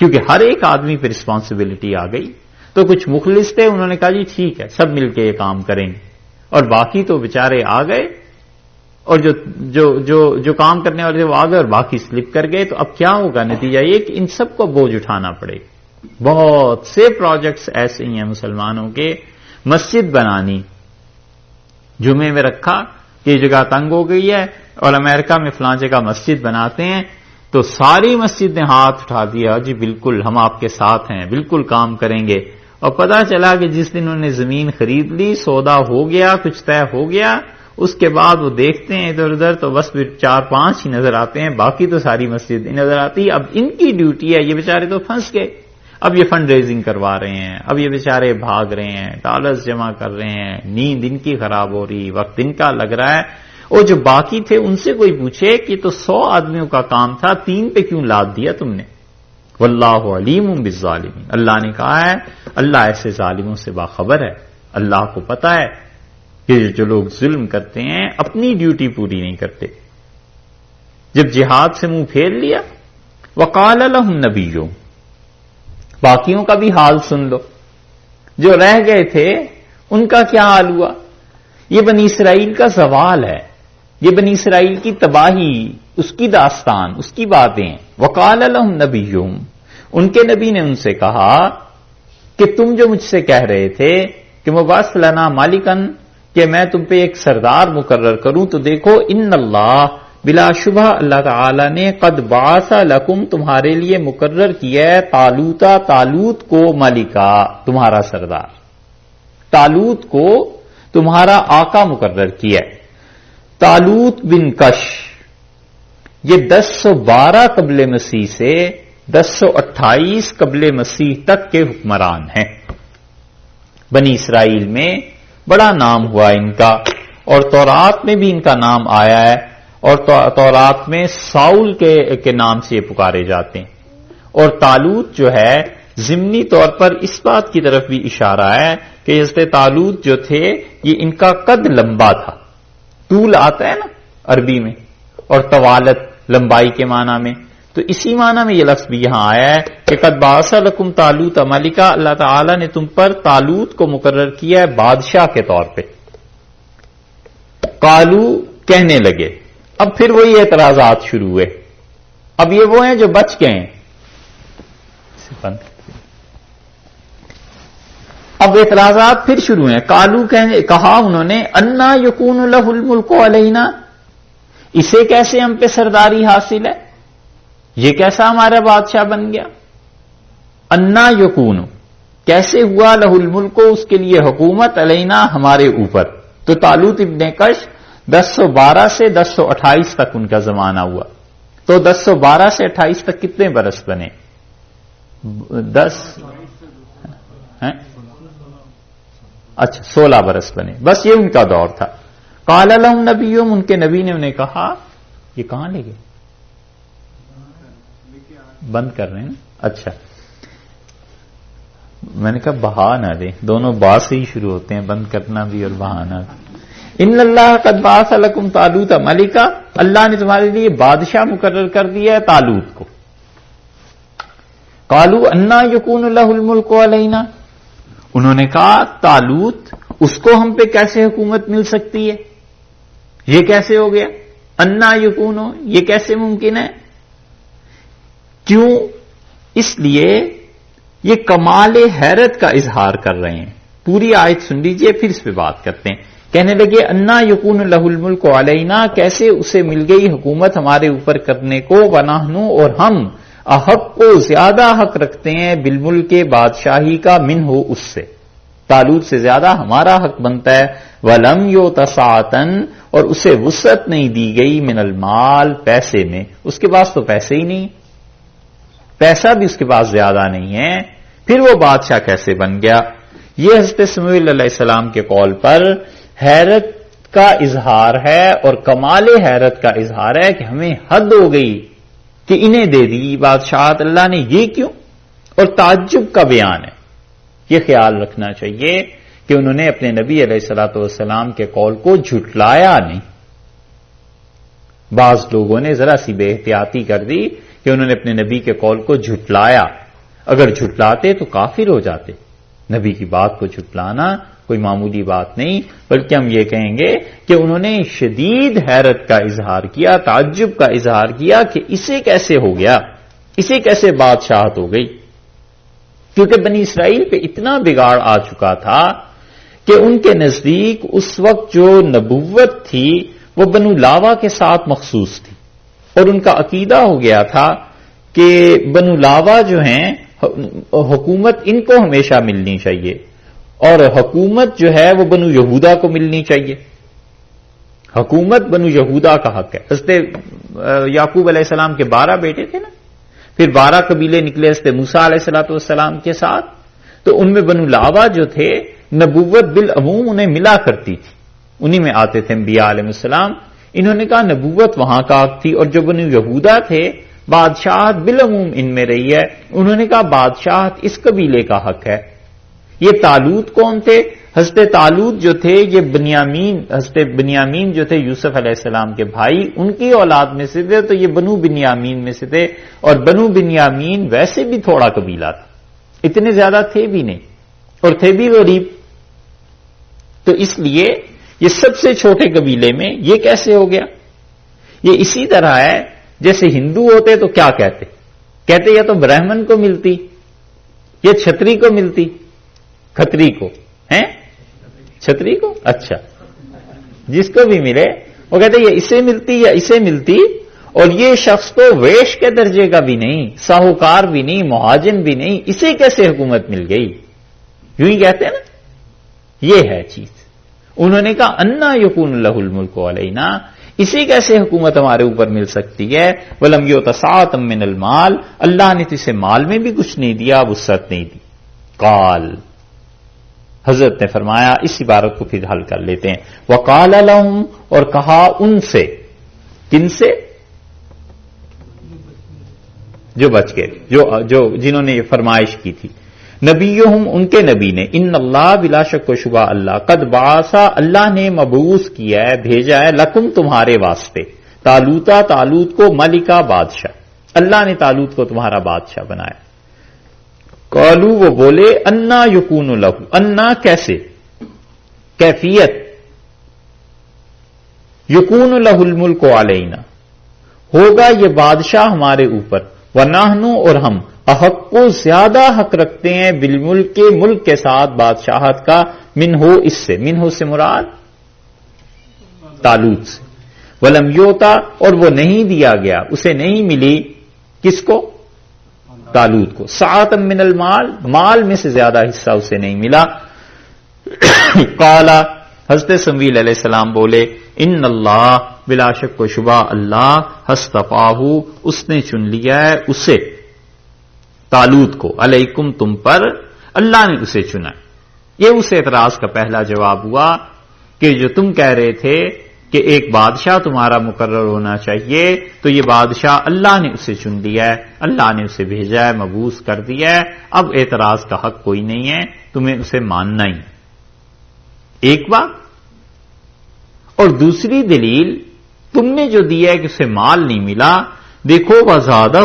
کیونکہ ہر ایک آدمی پہ رسپانسبلٹی آ گئی. تو کچھ مخلص تھے, انہوں نے کہا جی ٹھیک ہے سب مل کے یہ کام کریں گے, اور باقی تو بیچارے آ گئے, اور جو کام کرنے والے تھے وہ آ گئے اور باقی سلپ کر گئے. تو اب کیا ہوگا؟ نتیجہ یہ کہ ان سب کو بوجھ اٹھانا پڑے. بہت سے پروجیکٹس ایسے ہی ہیں مسلمانوں کے, مسجد بنانی, جمعے میں رکھا کہ یہ جگہ تنگ ہو گئی ہے اور امریکہ میں فلاں جگہ مسجد بناتے ہیں, تو ساری مسجد نے ہاتھ اٹھا دیا, جی بالکل ہم آپ کے ساتھ ہیں, بالکل کام کریں گے. اور پتا چلا کہ جس دن انہوں نے زمین خرید لی, سودا ہو گیا, کچھ طے ہو گیا, اس کے بعد وہ دیکھتے ہیں ادھر ادھر تو بس 4-5 ہی نظر آتے ہیں, باقی تو ساری مسجد نظر آتی ہے. اب ان کی ڈیوٹی ہے, یہ بیچارے تو پھنس گئے, اب یہ فنڈ ریزنگ کروا رہے ہیں, اب یہ بیچارے بھاگ رہے ہیں, ڈالرز جمع کر رہے ہیں, نیند ان کی خراب ہو رہی, وقت ان کا لگ رہا ہے. اور جو باقی تھے ان سے کوئی پوچھے کہ تو 100 آدمیوں کا کام تھا, 3 پہ کیوں لاد دیا تم نے؟ واللہ علیم بالظالمین, اللہ نے کہا ہے اللہ ایسے ظالموں سے باخبر ہے. اللہ کو پتا ہے کہ جو لوگ ظلم کرتے ہیں اپنی ڈیوٹی پوری نہیں کرتے. جب جہاد سے منہ پھیر لیا, وقال لهم نبیهم, باقیوں کا بھی حال سن لو, جو رہ گئے تھے ان کا کیا حال ہوا. یہ بنی اسرائیل کا زوال ہے, یہ بنی اسرائیل کی تباہی, اس کی داستان, اس کی باتیں. وقال لهم نبیهم, ان کے نبی نے ان سے کہا کہ تم جو مجھ سے کہہ رہے تھے کہ مبعث لنا مالکن, کہ میں تم پہ ایک سردار مقرر کروں, تو دیکھو ان اللہ, بلا شبہ اللہ تعالی نے قد بعث لکم, تمہارے لیے مقرر کیا ہے, طالوتا, طالوت کو, ملکا, تمہارا سردار, طالوت کو تمہارا آقا مقرر کیا ہے. طالوت بن کش یہ 1012 قبل مسیح سے 1028 قبل مسیح تک کے حکمران ہیں. بنی اسرائیل میں بڑا نام ہوا ان کا, اور تورات میں بھی ان کا نام آیا ہے, اور تورات میں ساؤل کے نام سے یہ پکارے جاتے ہیں. اور طالوت جو ہے ضمنی طور پر اس بات کی طرف بھی اشارہ ہے کہ حضرت طالوت جو تھے یہ ان کا قد لمبا تھا. طول آتا ہے نا عربی میں, اور طوالت لمبائی کے معنی میں, تو اسی معنی میں یہ لفظ بھی یہاں آیا ہے کہ قد بعث لکم طالوت ملکا, اللہ تعالی نے تم پر طالوت کو مقرر کیا ہے بادشاہ کے طور پہ. قالو, کہنے لگے. اب پھر وہی اعتراضات شروع ہوئے. اب یہ وہ ہیں جو بچ گئے ہیں. اب اعتراضات پھر شروع ہیں. قالو کہا انہوں نے انا یکون لہ الملک علینا، اسے کیسے ہم پہ سرداری حاصل ہے، یہ کیسا ہمارا بادشاہ بن گیا. انا یکون کیسے ہوا لہ الملک، اس کے لیے حکومت، علینا ہمارے اوپر. تو طالوت ابن کش 1012 سے 1028 تک ان کا زمانہ ہوا. تو 1012 سے 28 تک کتنے برس بنے؟ 10 اچھا 16 برس بنے. بس یہ ان کا دور تھا. قال لهم نبیہم، ان کے نبی نے انہیں کہا. یہ کہاں لے گئے؟ بند کر رہے ہیں نا. اچھا میں نے کہا بہا نہ دیں، دونوں با سے ہی شروع ہوتے ہیں، بند کرنا بھی اور بہانا بھی. ان اللہ قد بعث لکم طالوت ملکا، اللہ نے تمہارے لیے بادشاہ مقرر کر دیا ہے طالوت کو. قالوا انا یکون لہ الملک علینا، انہوں نے کہا طالوت اس کو ہم پہ کیسے حکومت مل سکتی ہے، یہ کیسے ہو گیا؟ انا یکون، یہ کیسے ممکن ہے؟ کیوں؟ اس لیے یہ کمال حیرت کا اظہار کر رہے ہیں. پوری آیت سن لیجئے پھر اس پہ بات کرتے ہیں. کہنے لگے انا یکون لہ الملک علینا، کیسے اسے مل گئی حکومت ہمارے اوپر کرنے کو، ونحن اور ہم احق کو زیادہ حق رکھتے ہیں بالملک بادشاہی کا، منہ اس سے، طالوت سے زیادہ ہمارا حق بنتا ہے. ولم یؤت سعۃ، اور اسے وسعت نہیں دی گئی من المال، پیسے میں، اس کے پاس تو پیسے ہی نہیں، پیسہ بھی اس کے پاس زیادہ نہیں ہے، پھر وہ بادشاہ کیسے بن گیا؟ یہ حضرت سمیع علیہ السلام کے قول پر حیرت کا اظہار ہے اور کمال حیرت کا اظہار ہے کہ ہمیں حد ہو گئی کہ انہیں دے دی بادشاہت اللہ نے، یہ کیوں؟ اور تعجب کا بیان ہے. یہ خیال رکھنا چاہیے کہ انہوں نے اپنے نبی علیہ الصلوۃ والسلام کے قول کو جھٹلایا نہیں. بعض لوگوں نے ذرا سی بے احتیاطی کر دی کہ انہوں نے اپنے نبی کے قول کو جھٹلایا. اگر جھٹلاتے تو کافر ہو جاتے. نبی کی بات کو جھٹلانا کوئی معمولی بات نہیں، بلکہ ہم یہ کہیں گے کہ انہوں نے شدید حیرت کا اظہار کیا، تعجب کا اظہار کیا کہ اسے کیسے ہو گیا، اسے کیسے بادشاہت ہو گئی. کیونکہ بنی اسرائیل پہ اتنا بگاڑ آ چکا تھا کہ ان کے نزدیک اس وقت جو نبوت تھی وہ بنو لاوا کے ساتھ مخصوص تھی، اور ان کا عقیدہ ہو گیا تھا کہ بنو لاوا جو ہیں حکومت ان کو ہمیشہ ملنی چاہیے، اور حکومت جو ہے وہ بنو یہودا کو ملنی چاہیے. حکومت بنو یہودا کا حق ہے. حضرت یعقوب علیہ السلام کے 12 بیٹے تھے نا، پھر 12 قبیلے نکلے حضرت موسیٰ علیہ الصلوۃ والسلام کے ساتھ، تو ان میں بنو لاوا جو تھے نبوت بالعموم انہیں ملا کرتی تھی، انہی میں آتے تھے انبیاء علیہ السلام. انہوں نے کہا نبوت وہاں کا حق تھی، اور جو بنو یہودا تھے بادشاہت بالعموم ان میں رہی ہے، انہوں نے کہا بادشاہت اس قبیلے کا حق ہے. یہ طالوت کون تھے؟ حضرت طالوت جو تھے یہ حضرت بنیامین جو تھے یوسف علیہ السلام کے بھائی، ان کی اولاد میں سے تھے، تو یہ بنو بنیامین میں سے تھے. اور بنو بنیامین ویسے بھی تھوڑا قبیلہ تھا، اتنے زیادہ تھے بھی نہیں، اور تھے بھی غریب. تو اس لیے یہ سب سے چھوٹے قبیلے میں یہ کیسے ہو گیا؟ یہ اسی طرح ہے جیسے ہندو ہوتے تو کیا کہتے یا تو برہمن کو ملتی یا چھتری کو ملتی، کھتری کو ہیں، چھتری کو، اچھا جس کو بھی ملے وہ کہتے یہ اسے ملتی یا اسے ملتی. اور یہ شخص تو ویش کے درجے کا بھی نہیں، ساہوکار بھی نہیں، مہاجن بھی نہیں، اسے کیسے حکومت مل گئی؟ یوں ہی کہتے ہیں نا. یہ ہے چیز. انہوں نے کہا انا یکون لہ الملک علینا، اسی کیسے حکومت ہمارے اوپر مل سکتی ہے؟ ولم یؤت سعۃ من المال، اللہ نے اسے مال میں بھی کچھ نہیں دیا، وسعت نہیں دی. قال، حضرت نے فرمایا، اس عبارت کو پھر حل کر لیتے ہیں. وقال لهم، اور کہا ان سے، کن سے؟ جو بچ گئے، جنہوں نے یہ فرمائش کی تھی. نبیہم، ان کے نبی نے، ان اللہ بلا شک و شبہ اللہ، قد بعثا، اللہ نے مبعوث کیا ہے، بھیجا ہے، لکم تمہارے واسطے، طالوتا، طالوت کو، ملکا، بادشاہ، اللہ نے طالوت کو تمہارا بادشاہ بنایا. قالو، وہ بولے، انا یکون لہ، انا کیسے، کیفیت، یکون لہ الملک علینا، ہوگا یہ بادشاہ ہمارے اوپر، ونحن اور ہم احق کو زیادہ حق رکھتے ہیں بالملک کے ملک کے ساتھ بادشاہت کا، منہو اس سے، منہو سے مراد طالوت سے، ولم یوتا اور وہ نہیں دیا گیا، اسے نہیں ملی، کس کو؟ طالوت کو، سعۃ من المال، مال میں سے زیادہ حصہ اسے نہیں ملا۔ قال حضرت سمویل علیہ السلام بولے ان اللہ بلا شک و شبہ اللہ اصطفاہ اس نے چن لیا ہے اسے، طالوت کو، علیکم تم پر، اللہ نے اسے چنا۔ یہ اس اعتراض کا پہلا جواب ہوا کہ جو تم کہہ رہے تھے کہ ایک بادشاہ تمہارا مقرر ہونا چاہیے، تو یہ بادشاہ اللہ نے اسے چن لیا ہے، اللہ نے اسے بھیجا ہے، مبعوث کر دیا ہے، اب اعتراض کا حق کوئی نہیں ہے، تمہیں اسے ماننا ہی۔ ایک بات، اور دوسری دلیل تم نے جو دیا ہے کہ اسے مال نہیں ملا، دیکھو وزادہ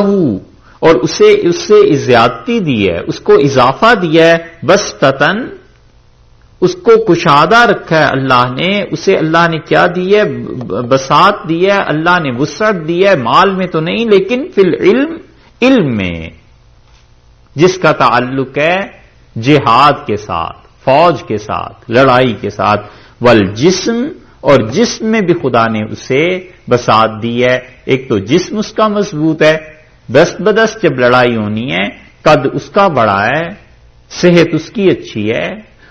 اور اس سے زیادتی دی ہے، اس کو اضافہ دیا ہے، بسطتن اس کو کشادہ رکھا ہے اللہ نے، اسے اللہ نے کیا دی ہے؟ بساط دی ہے، اللہ نے وسعت دی ہے، مال میں تو نہیں لیکن فی العلم، علم میں، جس کا تعلق ہے جہاد کے ساتھ، فوج کے ساتھ، لڑائی کے ساتھ، والجسم اور جسم میں بھی خدا نے اسے بساط دی ہے۔ ایک تو جسم اس کا مضبوط ہے، دست بدست جب لڑائی ہونی ہے، قد اس کا بڑا ہے، صحت اس کی اچھی ہے،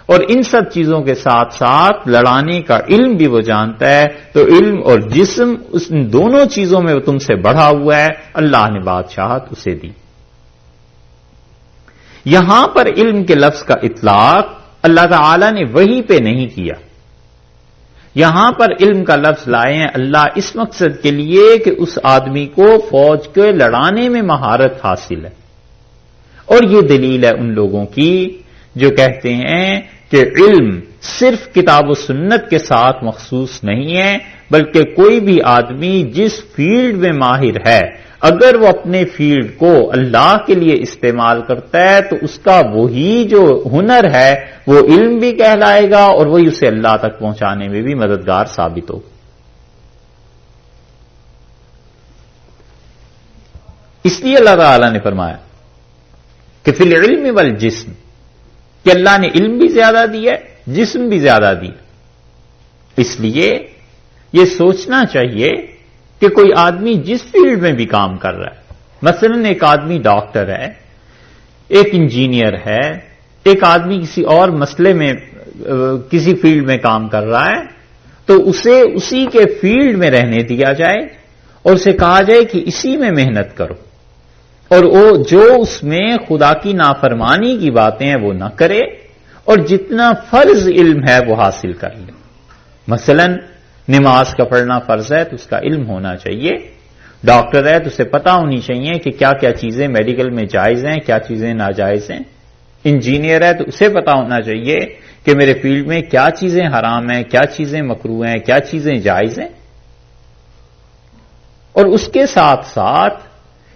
اور ان سب چیزوں کے ساتھ ساتھ لڑانے کا علم بھی وہ جانتا ہے، تو علم اور جسم اس دونوں چیزوں میں وہ تم سے بڑھا ہوا ہے، اللہ نے بادشاہت اسے دی۔ یہاں پر علم کے لفظ کا اطلاق اللہ تعالی نے وحی پہ نہیں کیا، یہاں پر علم کا لفظ لائے ہیں اللہ اس مقصد کے لیے کہ اس آدمی کو فوج کے لڑانے میں مہارت حاصل ہے۔ اور یہ دلیل ہے ان لوگوں کی جو کہتے ہیں کہ علم صرف کتاب و سنت کے ساتھ مخصوص نہیں ہے، بلکہ کوئی بھی آدمی جس فیلڈ میں ماہر ہے، اگر وہ اپنے فیلڈ کو اللہ کے لیے استعمال کرتا ہے تو اس کا وہی جو ہنر ہے وہ علم بھی کہلائے گا، اور وہی اسے اللہ تک پہنچانے میں بھی مددگار ثابت ہو۔ اس لیے اللہ تعالی نے فرمایا کہ فی العلم والجسم، کہ اللہ نے علم بھی زیادہ دیا ہے، جسم بھی زیادہ دیا۔ اس لیے یہ سوچنا چاہیے کہ کوئی آدمی جس فیلڈ میں بھی کام کر رہا ہے، مثلا ایک آدمی ڈاکٹر ہے، ایک انجینئر ہے، ایک آدمی کسی اور مسئلے میں کسی فیلڈ میں کام کر رہا ہے، تو اسے اسی کے فیلڈ میں رہنے دیا جائے اور اسے کہا جائے کہ اسی میں محنت کرو، اور وہ جو اس میں خدا کی نافرمانی کی باتیں ہیں وہ نہ کرے، اور جتنا فرض علم ہے وہ حاصل کر لے۔ مثلا نماز کا پڑھنا فرض ہے تو اس کا علم ہونا چاہیے، ڈاکٹر ہے تو اسے پتہ ہونی چاہیے کہ کیا کیا چیزیں میڈیکل میں جائز ہیں، کیا چیزیں ناجائز ہیں، انجینئر ہے تو اسے پتہ ہونا چاہیے کہ میرے فیلڈ میں کیا چیزیں حرام ہیں، کیا چیزیں مکروہ ہیں، کیا چیزیں جائز ہیں، اور اس کے ساتھ ساتھ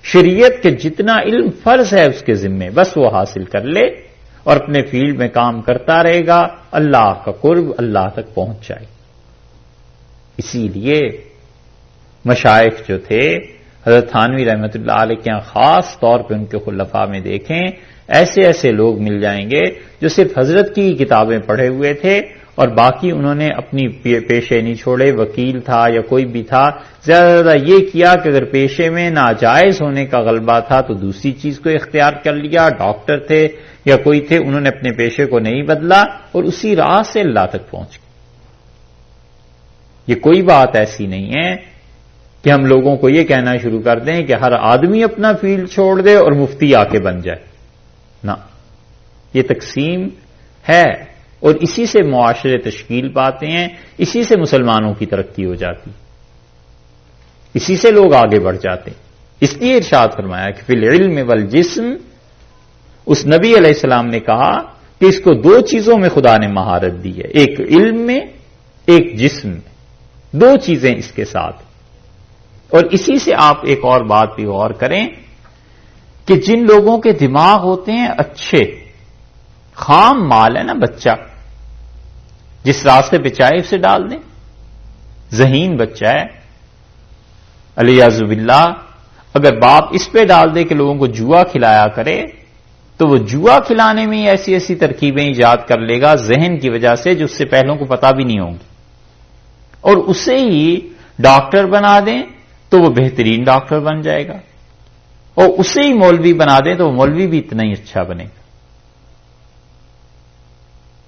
شریعت کے جتنا علم فرض ہے اس کے ذمے بس وہ حاصل کر لے اور اپنے فیلڈ میں کام کرتا رہے گا، اللہ کا قرب اللہ تک پہنچ جائے۔ اسی لیے مشائخ جو تھے حضرت تھانوی رحمۃ اللہ علیہ کے خاص طور پہ ان کے خلفاء میں دیکھیں، ایسے ایسے لوگ مل جائیں گے جو صرف حضرت کی کتابیں پڑھے ہوئے تھے اور باقی انہوں نے اپنی پیشے نہیں چھوڑے، وکیل تھا یا کوئی بھی تھا، زیادہ زیادہ یہ کیا کہ اگر پیشے میں ناجائز ہونے کا غلبہ تھا تو دوسری چیز کو اختیار کر لیا، ڈاکٹر تھے یا کوئی تھے، انہوں نے اپنے پیشے کو نہیں بدلا اور اسی راہ سے اللہ تک پہنچ گئے۔ یہ کوئی بات ایسی نہیں ہے کہ ہم لوگوں کو یہ کہنا شروع کر دیں کہ ہر آدمی اپنا فیلڈ چھوڑ دے اور مفتی آ کے بن جائے، نہ، یہ تقسیم ہے اور اسی سے معاشرے تشکیل پاتے ہیں، اسی سے مسلمانوں کی ترقی ہو جاتی، اسی سے لوگ آگے بڑھ جاتے ہیں۔ اس لیے ارشاد فرمایا کہ فی العلم والجسم، اس نبی علیہ السلام نے کہا کہ اس کو دو چیزوں میں خدا نے مہارت دی ہے، ایک علم میں ایک جسم میں، دو چیزیں اس کے ساتھ۔ اور اسی سے آپ ایک اور بات بھی غور کریں کہ جن لوگوں کے دماغ ہوتے ہیں اچھے، خام مال ہے نا بچہ، جس راستے پہ چاہے اسے ڈال دیں، ذہین بچہ ہے، الیاذ باللہ اگر باپ اس پہ ڈال دے کہ لوگوں کو جوا کھلایا کرے تو وہ جوا کھلانے میں ہی ایسی ایسی ترکیبیں ایجاد کر لے گا ذہن کی وجہ سے جو اس سے پہلوں کو پتا بھی نہیں ہوں گی، اور اسے ہی ڈاکٹر بنا دیں تو وہ بہترین ڈاکٹر بن جائے گا، اور اسے ہی مولوی بنا دیں تو وہ مولوی بھی اتنا ہی اچھا بنے گا۔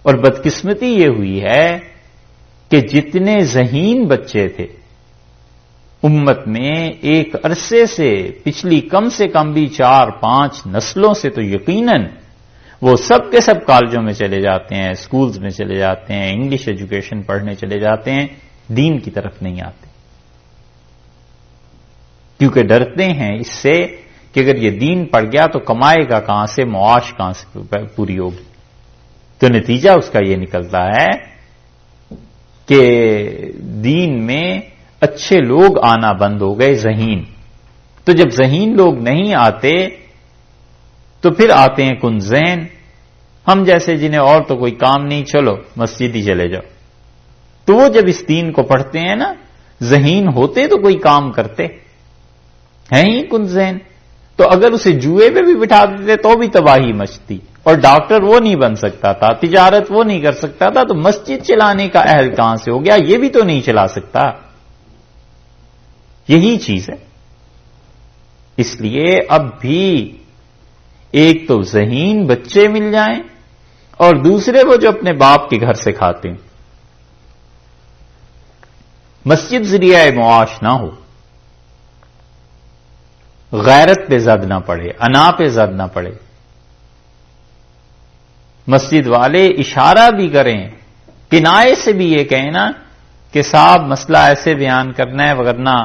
اور بدقسمتی یہ ہوئی ہے کہ جتنے ذہین بچے تھے امت میں ایک عرصے سے پچھلی کم سے کم بھی 4-5 نسلوں سے تو یقیناً وہ سب کے سب کالجوں میں چلے جاتے ہیں، سکولز میں چلے جاتے ہیں، انگلش ایجوکیشن پڑھنے چلے جاتے ہیں، دین کی طرف نہیں آتے، کیونکہ ڈرتے ہیں اس سے کہ اگر یہ دین پڑ گیا تو کمائے گا کہاں سے، معاش کہاں سے پوری ہوگی۔ تو نتیجہ اس کا یہ نکلتا ہے کہ دین میں اچھے لوگ آنا بند ہو گئے، ذہین۔ تو جب ذہین لوگ نہیں آتے تو پھر آتے ہیں کن ذہن، ہم جیسے جنہیں اور تو کوئی کام نہیں، چلو مسجد ہی چلے جاؤ۔ تو وہ جب اس دین کو پڑھتے ہیں نا، ذہین ہوتے تو کوئی کام کرتے ہیں ہی کن ذہن، تو اگر اسے جوئے پہ بھی بٹھا دیتے تو بھی تباہی مچتی، اور ڈاکٹر وہ نہیں بن سکتا تھا، تجارت وہ نہیں کر سکتا تھا، تو مسجد چلانے کا اہل کہاں سے ہو گیا؟ یہ بھی تو نہیں چلا سکتا۔ یہی چیز ہے۔ اس لیے اب بھی ایک تو ذہین بچے مل جائیں اور دوسرے وہ جو اپنے باپ کے گھر سے کھاتے ہیں، مسجد ذریعہ معاش نہ ہو، غیرت پہ زد نہ پڑے، انا پہ زد نہ پڑے، مسجد والے اشارہ بھی کریں، کنائے سے بھی یہ کہیں نا کہ صاحب مسئلہ ایسے بیان کرنا ہے، وگرنہ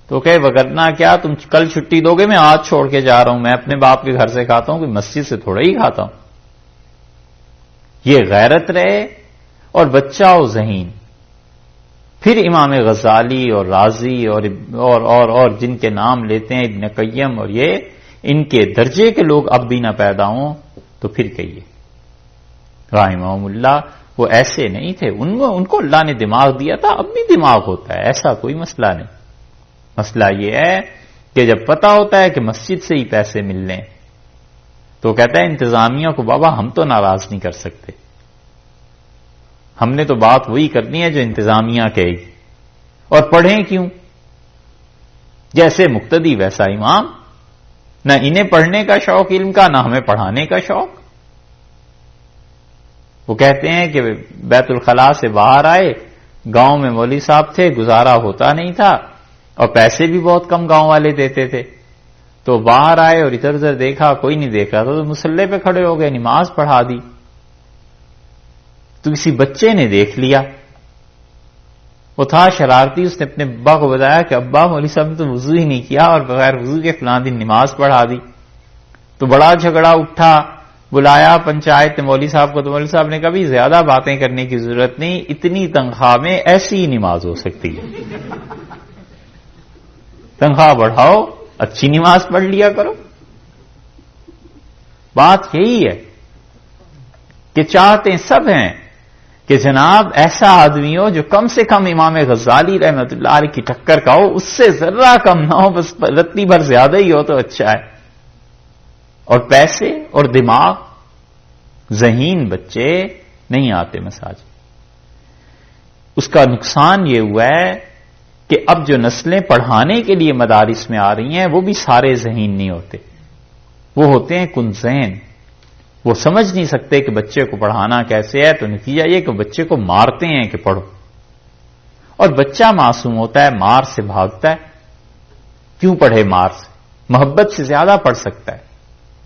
تو کہ وگرنہ کیا تم کل چھٹی دو گے، میں آج چھوڑ کے جا رہا ہوں، میں اپنے باپ کے گھر سے کھاتا ہوں، کہ مسجد سے تھوڑا ہی کھاتا ہوں۔ یہ غیرت رہے اور بچہ ہو ذہین۔ پھر امام غزالی اور رازی اور جن کے نام لیتے ہیں، ابن قیم اور یہ، ان کے درجے کے لوگ اب بھی نہ پیدا ہوں تو پھر کہیے رحمہم اللہ وہ ایسے نہیں تھے، ان کو اللہ نے دماغ دیا تھا، اب بھی دماغ ہوتا ہے، ایسا کوئی مسئلہ نہیں۔ مسئلہ یہ ہے کہ جب پتا ہوتا ہے کہ مسجد سے ہی پیسے ملنے، تو کہتا ہے انتظامیہ کو بابا ہم تو ناراض نہیں کر سکتے، ہم نے تو بات وہی کرنی ہے جو انتظامیہ کہے گی، اور پڑھیں کیوں؟ جیسے مقتدی ویسا امام، نہ انہیں پڑھنے کا شوق علم کا، نہ ہمیں پڑھانے کا شوق۔ وہ کہتے ہیں کہ بیت الخلاء سے باہر آئے، گاؤں میں مولوی صاحب تھے، گزارا ہوتا نہیں تھا اور پیسے بھی بہت کم گاؤں والے دیتے تھے، تو باہر آئے اور ادھر ادھر دیکھا، کوئی نہیں دیکھ رہا تھا، تو مصلے پہ کھڑے ہو گئے، نماز پڑھا دی۔ تو کسی بچے نے دیکھ لیا، وہ تھا شرارتی، اس نے اپنے ابا کو بتایا کہ ابا مولوی صاحب نے تو وضو ہی نہیں کیا اور بغیر وضو کے فلاں دن نماز پڑھا دی۔ تو بڑا جھگڑا اٹھا، بلایا پنچایت نے مولوی صاحب کو، تو مولوی صاحب نے کہا بھی زیادہ باتیں کرنے کی ضرورت نہیں، اتنی تنخواہ میں ایسی ہی نماز ہو سکتی ہے، تنخواہ بڑھاؤ، اچھی نماز پڑھ لیا کرو۔ بات یہی ہے کہ چاہتے سب ہیں کہ جناب ایسا آدمی ہو جو کم سے کم امام غزالی رحمۃ اللہ علیہ کی ٹکر کا ہو، اس سے ذرہ کم نہ ہو، بس رتی بھر زیادہ ہی ہو تو اچھا ہے۔ اور پیسے اور دماغ، ذہین بچے نہیں آتے مساجد۔ اس کا نقصان یہ ہوا ہے کہ اب جو نسلیں پڑھانے کے لیے مدارس میں آ رہی ہیں وہ بھی سارے ذہین نہیں ہوتے، وہ ہوتے ہیں کن ذہن، وہ سمجھ نہیں سکتے کہ بچے کو پڑھانا کیسے ہے، تو نتیجہ یہ کہ بچے کو مارتے ہیں کہ پڑھو، اور بچہ معصوم ہوتا ہے، مار سے بھاگتا ہے۔ کیوں پڑھے مار سے؟ محبت سے زیادہ پڑھ سکتا ہے۔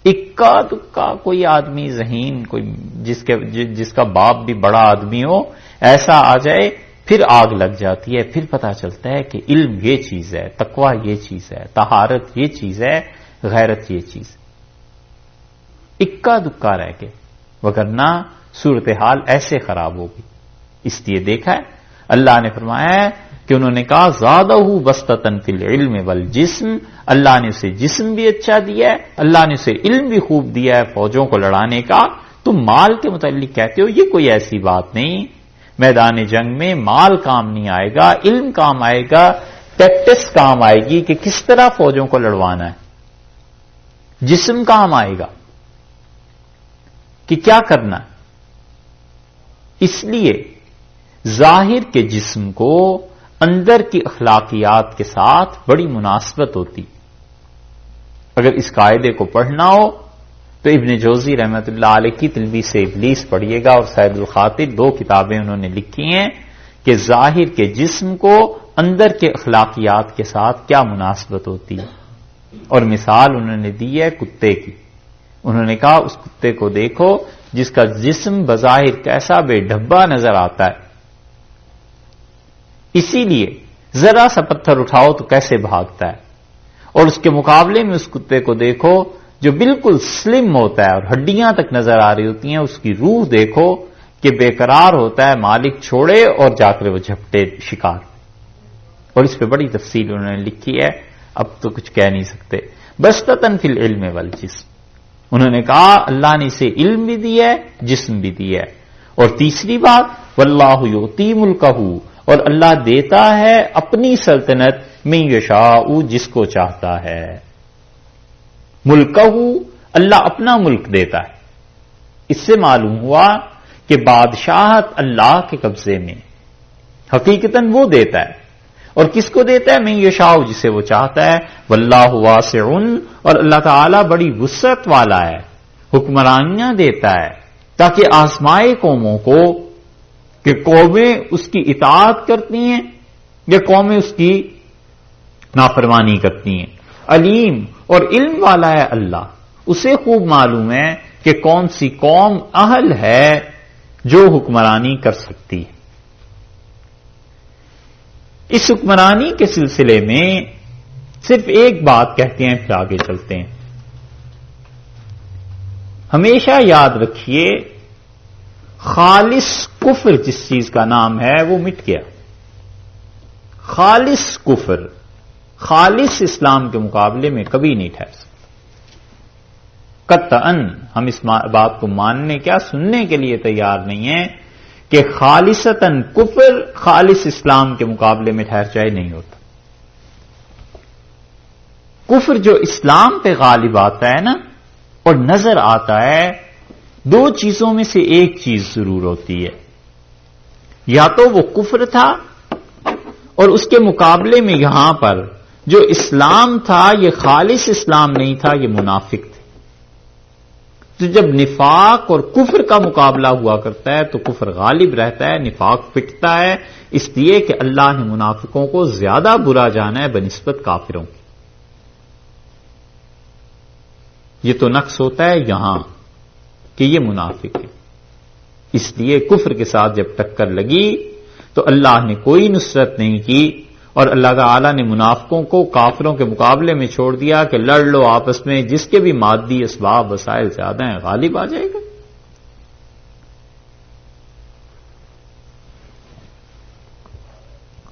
اکا دکا کوئی آدمی ذہین، کوئی جس کا باپ بھی بڑا آدمی ہو، ایسا آ جائے، پھر آگ لگ جاتی ہے، پھر پتا چلتا ہے کہ علم یہ چیز ہے، تقوی یہ چیز ہے، طہارت یہ چیز ہے، غیرت یہ چیز ہے۔ اکا دکا رہ کے، وگرنہ صورتحال ایسے خراب ہوگی۔ اس لیے دیکھا ہے اللہ نے فرمایا ہے کہ انہوں نے کہا زادہ بسطۃ فی العلم والجسم، اللہ نے اسے جسم بھی اچھا دیا ہے، اللہ نے اسے علم بھی خوب دیا ہے فوجوں کو لڑانے کا۔ تم مال کے متعلق کہتے ہو، یہ کوئی ایسی بات نہیں، میدان جنگ میں مال کام نہیں آئے گا، علم کام آئے گا، ٹیکٹس کام آئے گی کہ کس طرح فوجوں کو لڑوانا ہے، جسم کام آئے گا کہ کیا کرنا ہے۔ اس لیے ظاہر کے جسم کو اندر کی اخلاقیات کے ساتھ بڑی مناسبت ہوتی۔ اگر اس قاعدے کو پڑھنا ہو تو ابن جوزی رحمت اللہ علیہ کی تلبیس ابلیس پڑھیے گا، اور سید الخاطر 2 کتابیں انہوں نے لکھی ہیں کہ ظاہر کے جسم کو اندر کے اخلاقیات کے ساتھ کیا مناسبت ہوتی ہے۔ اور مثال انہوں نے دی ہے کتے کی۔ انہوں نے کہا اس کتے کو دیکھو جس کا جسم بظاہر کیسا بے ڈھبا نظر آتا ہے، اسی لیے ذرا سا پتھر اٹھاؤ تو کیسے بھاگتا ہے، اور اس کے مقابلے میں اس کتے کو دیکھو جو بالکل سلم ہوتا ہے اور ہڈیاں تک نظر آ رہی ہوتی ہیں، اس کی روح دیکھو کہ بے قرار ہوتا ہے، مالک چھوڑے اور جا کر وہ جھپٹے شکار۔ اور اس پہ بڑی تفصیل انہوں نے لکھی ہے، اب تو کچھ کہہ نہیں سکتے۔ بسطتاً فی العلم والجسم، انہوں نے کہا اللہ نے اسے علم بھی دیا ہے، جسم بھی دیا ہے۔ اور تیسری بات واللہ یؤتی ملکہ، اور اللہ دیتا ہے اپنی سلطنت من یشاء جس کو چاہتا ہے۔ ملکہ اللہ اپنا ملک دیتا ہے۔ اس سے معلوم ہوا کہ بادشاہت اللہ کے قبضے میں، حقیقتاً وہ دیتا ہے۔ اور کس کو دیتا ہے؟ من یشاء جسے وہ چاہتا ہے۔ واللہ واسع، اور اللہ تعالی بڑی وسعت والا ہے، حکمرانیاں دیتا ہے تاکہ آزمائے قوموں کو کہ قومیں اس کی اطاعت کرتی ہیں یا قومیں اس کی نافرمانی کرتی ہیں۔ علیم، اور علم والا ہے اللہ، اسے خوب معلوم ہے کہ کون سی قوم اہل ہے جو حکمرانی کر سکتی ہے۔ اس حکمرانی کے سلسلے میں صرف ایک بات کہتے ہیں پھر آگے چلتے ہیں۔ ہمیشہ یاد رکھیے خالص کفر جس چیز کا نام ہے وہ مٹ گیا۔ خالص کفر خالص اسلام کے مقابلے میں کبھی نہیں ٹھہر سکتا۔ قطعاً ہم اس بات کو ماننے کیا سننے کے لیے تیار نہیں ہیں کہ خالصتاً کفر خالص اسلام کے مقابلے میں ٹھہر جائے، نہیں ہوتا۔ کفر جو اسلام پہ غالب آتا ہے نا اور نظر آتا ہے، 2 چیزوں میں سے ایک چیز ضرور ہوتی ہے، یا تو وہ کفر تھا اور اس کے مقابلے میں یہاں پر جو اسلام تھا یہ خالص اسلام نہیں تھا، یہ منافق تھے۔ تو جب نفاق اور کفر کا مقابلہ ہوا کرتا ہے تو کفر غالب رہتا ہے، نفاق پٹتا ہے، اس لیے کہ اللہ نے منافقوں کو زیادہ برا جانا ہے بنسبت کافروں کی۔ یہ تو نقص ہوتا ہے یہاں کہ یہ منافق ہے، اس لیے کفر کے ساتھ جب ٹکر لگی تو اللہ نے کوئی نصرت نہیں کی، اور اللہ تعالی نے منافقوں کو کافروں کے مقابلے میں چھوڑ دیا کہ لڑ لو آپس میں، جس کے بھی مادی اسباب وسائل زیادہ ہیں غالب آ جائے گا۔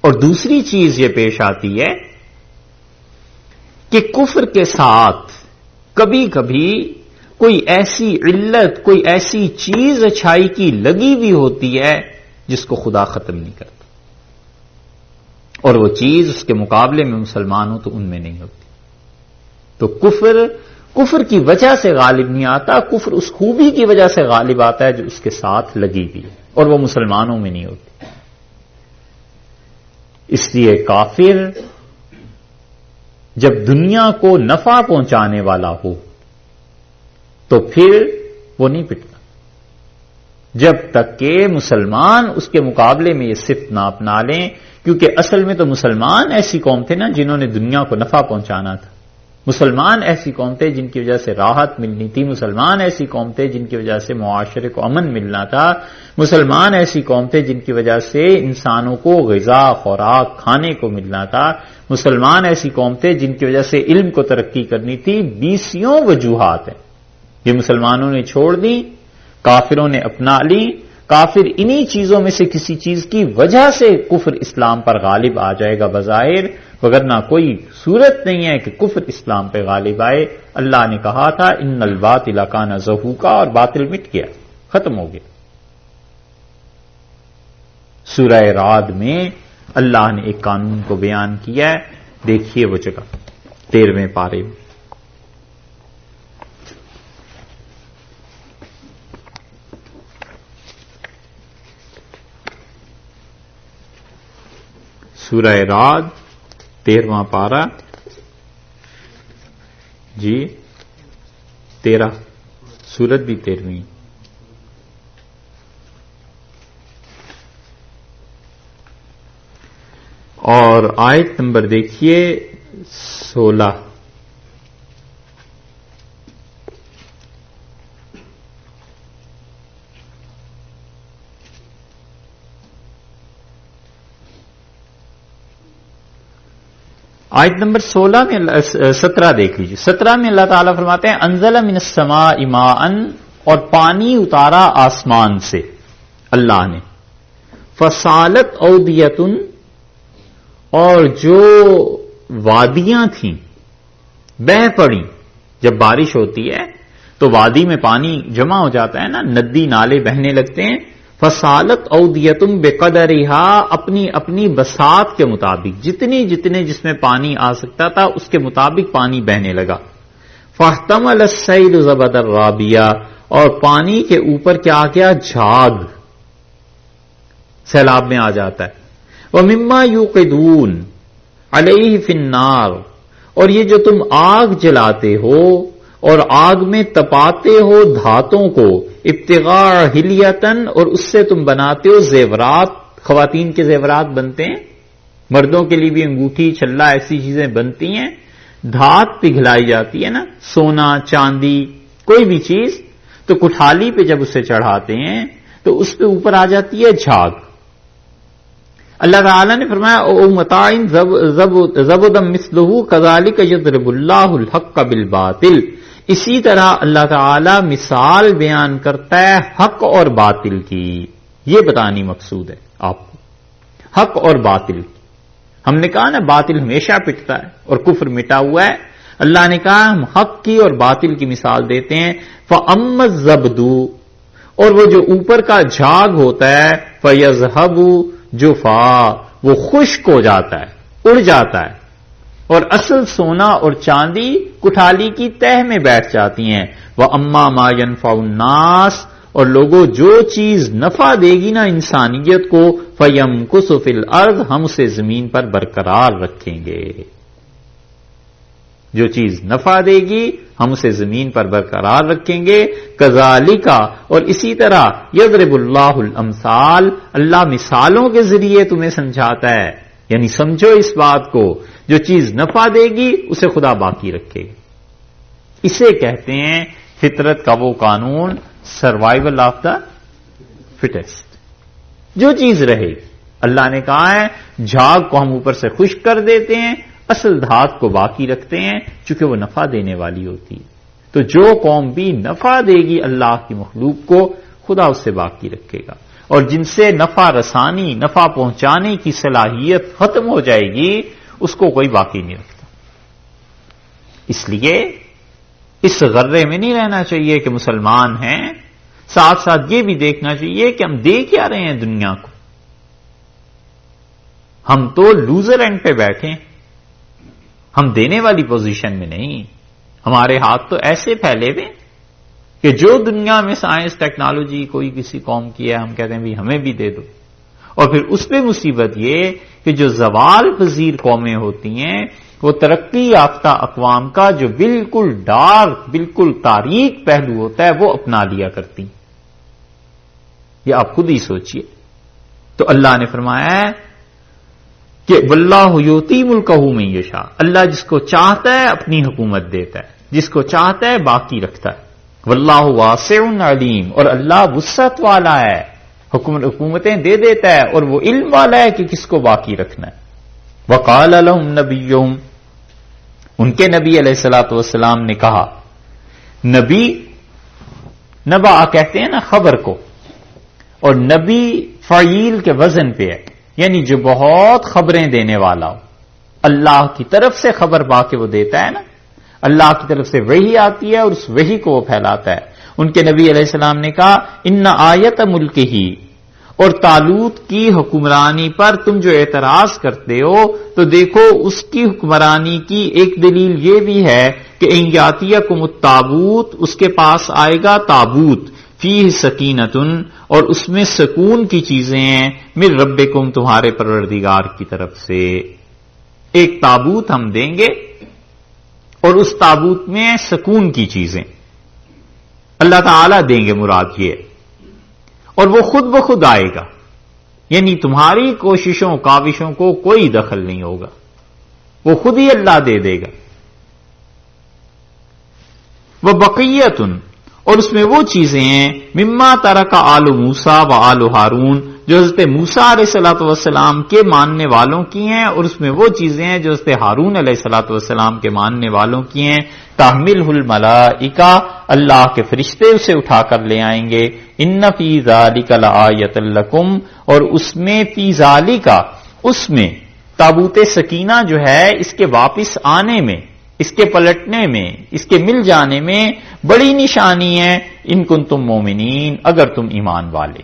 اور دوسری چیز یہ پیش آتی ہے کہ کفر کے ساتھ کبھی کبھی کوئی ایسی علت، کوئی ایسی چیز اچھائی کی لگی بھی ہوتی ہے جس کو خدا ختم نہیں کرتا، اور وہ چیز اس کے مقابلے میں مسلمان ہو تو ان میں نہیں ہوتی۔ تو کفر کی وجہ سے غالب نہیں آتا، کفر اس خوبی کی وجہ سے غالب آتا ہے جو اس کے ساتھ لگی بھی ہے، اور وہ مسلمانوں میں نہیں ہوتی۔ اس لیے کافر جب دنیا کو نفع پہنچانے والا ہو تو پھر وہ نہیں پٹتا، جب تک کہ مسلمان اس کے مقابلے میں یہ صفت نہ اپنا لیں، کیونکہ اصل میں تو مسلمان ایسی قوم تھے نا جنہوں نے دنیا کو نفع پہنچانا تھا، مسلمان ایسی قوم تھے جن کی وجہ سے راحت ملنی تھی، مسلمان ایسی قوم تھے جن کی وجہ سے معاشرے کو امن ملنا تھا، مسلمان ایسی قوم تھے جن کی وجہ سے انسانوں کو غذا خوراک کھانے کو ملنا تھا، مسلمان ایسی قوم تھے جن کی وجہ سے علم کو ترقی کرنی تھی۔ 20 وجوہات ہیں، یہ مسلمانوں نے چھوڑ دی، کافروں نے اپنا لی۔ کافر انہی چیزوں میں سے کسی چیز کی وجہ سے کفر اسلام پر غالب آ جائے گا بظاہر، وگرنہ کوئی صورت نہیں ہے کہ کفر اسلام پہ غالب آئے۔ اللہ نے کہا تھا ان الباطل کان زہوقا، اور باطل مٹ گیا، ختم ہو گیا۔ سورہ رعد میں اللہ نے ایک قانون کو بیان کیا ہے. دیکھیے وہ جگہ 13ویں پارے میں. سورہ رعد 13واں پارہ جی 13 سورت بھی 13ویں. اور آیت نمبر دیکھیے 16. آیت نمبر 16 میں 17 دیکھ لیجیے. 17 میں اللہ تعالیٰ فرماتے ہیں انزل من السماء ماء، اور پانی اتارا آسمان سے اللہ نے. فصالت اودیۃ، اور جو وادیاں تھیں بہہ پڑی. جب بارش ہوتی ہے تو وادی میں پانی جمع ہو جاتا ہے نا، ندی نالے بہنے لگتے ہیں. فصالت اودیۃ بقدرہا، اپنی اپنی بساط کے مطابق، جتنے جس میں پانی آ سکتا تھا اس کے مطابق پانی بہنے لگا. فاحتمل السیل زبد الرابیہ، اور پانی کے اوپر کیا کیا؟ جھاگ سیلاب میں آ جاتا ہے. وَمِمَّا يُوقِدُونَ عَلَيْهِ فِي النَّارِ، اور یہ جو تم آگ جلاتے ہو اور آگ میں تپاتے ہو دھاتوں کو، ابتغاء حلیتن، اور اس سے تم بناتے ہو زیورات. خواتین کے زیورات بنتے ہیں، مردوں کے لیے بھی انگوٹھی چھلا ایسی چیزیں بنتی ہیں. دھات پگھلائی جاتی ہے نا، سونا چاندی کوئی بھی چیز، تو کٹھالی پہ جب اسے چڑھاتے ہیں تو اس پہ اوپر آ جاتی ہے جھاگ. اللہ تعالیٰ نے فرمایا او متاع زبدا مثلہ کذالک یضرب اللہ الحق بالباطل، اسی طرح اللہ تعالیٰ مثال بیان کرتا ہے حق اور باطل کی. یہ بتانی مقصود ہے آپ کو، حق اور باطل کی. ہم نے کہا نا باطل ہمیشہ پٹتا ہے اور کفر مٹا ہوا ہے. اللہ نے کہا ہم حق کی اور باطل کی مثال دیتے ہیں. فَأَمَّا الزَّبْدُ، اور وہ جو اوپر کا جھاگ ہوتا ہے، فَيَذْهَبُ جُفَاءً، وہ خشک ہو جاتا ہے، اڑ جاتا ہے. اور اصل سونا اور چاندی کٹھالی کی تہ میں بیٹھ جاتی ہیں. وَأَمَّا مَا يَنفَعُ النَّاسَ، اور لوگوں جو چیز نفع دے گی نا انسانیت کو، فَيَمْكُثُ فِي الْأَرْضِ، ہم اسے زمین پر برقرار رکھیں گے. جو چیز نفع دے گی ہم اسے زمین پر برقرار رکھیں گے. کذالک، اور اسی طرح یضرب اللہ الامثال، اللہ مثالوں کے ذریعے تمہیں سمجھاتا ہے. یعنی سمجھو اس بات کو، جو چیز نفع دے گی اسے خدا باقی رکھے گا. اسے کہتے ہیں فطرت کا وہ قانون، سروائیول آف دا فٹیسٹ. جو چیز رہے گی، اللہ نے کہا ہے جھاگ کو ہم اوپر سے خشک کر دیتے ہیں، اصل دھات کو باقی رکھتے ہیں چونکہ وہ نفع دینے والی ہوتی ہے. تو جو قوم بھی نفع دے گی اللہ کی مخلوق کو، خدا اس سے باقی رکھے گا. اور جن سے نفع رسانی، نفع پہنچانے کی صلاحیت ختم ہو جائے گی، اس کو کوئی باقی نہیں رکھتا. اس لیے اس غرے میں نہیں رہنا چاہیے کہ مسلمان ہیں، ساتھ ساتھ یہ بھی دیکھنا چاہیے کہ ہم دے کیا رہے ہیں دنیا کو. ہم تو لوزر اینڈ پہ بیٹھے ہیں، ہم دینے والی پوزیشن میں نہیں. ہمارے ہاتھ تو ایسے پھیلے ہوئے کہ جو دنیا میں سائنس ٹیکنالوجی کوئی کسی قوم کی ہے، ہم کہتے ہیں بھی ہمیں بھی دے دو. اور پھر اس پہ مصیبت یہ کہ جو زوال پذیر قومیں ہوتی ہیں، وہ ترقی یافتہ اقوام کا جو بالکل ڈارک، بالکل تاریک پہلو ہوتا ہے وہ اپنا لیا کرتی. یہ آپ خود ہی سوچئے. تو اللہ نے فرمایا ہے کہ واللہ یؤتی ملکہ من یشاء، اللہ جس کو چاہتا ہے اپنی حکومت دیتا ہے، جس کو چاہتا ہے باقی رکھتا ہے. واللہ واسع علیم، اور اللہ وسعت والا ہے، حکومتیں دے دیتا ہے اور وہ علم والا ہے کہ کس کو باقی رکھنا ہے. وقال لهم نبیہم، ان کے نبی علیہ الصلوۃ والسلام نے کہا. نبی نبا کہتے ہیں نا خبر کو، اور نبی فعیل کے وزن پہ ہے، یعنی جو بہت خبریں دینے والا ہو. اللہ کی طرف سے خبر پا کے وہ دیتا ہے نا، اللہ کی طرف سے وحی آتی ہے اور اس وحی کو وہ پھیلاتا ہے. ان کے نبی علیہ السلام نے کہا ان آیت ملک ہی، اور طالوت کی حکمرانی پر تم جو اعتراض کرتے ہو تو دیکھو اس کی حکمرانی کی ایک دلیل یہ بھی ہے کہ ان یاتیکم التابوت، اس کے پاس آئے گا تابوت، فیہ سکینتن، اور اس میں سکون کی چیزیں ہیں، من ربکم، تمہارے پروردگار کی طرف سے۔ ایک تابوت ہم دیں گے اور اس تابوت میں سکون کی چیزیں اللہ تعالی دیں گے، مراد یہ، اور وہ خود بخود آئے گا، یعنی تمہاری کوششوں کاوشوں کو کوئی دخل نہیں ہوگا، وہ خود ہی اللہ دے دے گا۔ وہ بقیتن، اور اس میں وہ چیزیں ہیں، مما ترک آل موسیٰ و آل ہارون، جو حضرت موسیٰ علیہ الصلوۃ والسلام کے ماننے والوں کی ہیں، اور اس میں وہ چیزیں ہیں جو حضرت ہارون علیہ الصلوۃ والسلام کے ماننے والوں کی ہیں۔ تحملہ الملائکہ، اللہ کے فرشتے اسے اٹھا کر لے آئیں گے۔ ان فی ذالک لآیۃ لکم، اور اس میں فی ذالک، اس میں تابوت سکینہ جو ہے اس کے واپس آنے میں، اس کے پلٹنے میں، اس کے مل جانے میں بڑی نشانی ہے، ان کنتم مومنین، اگر تم ایمان والے۔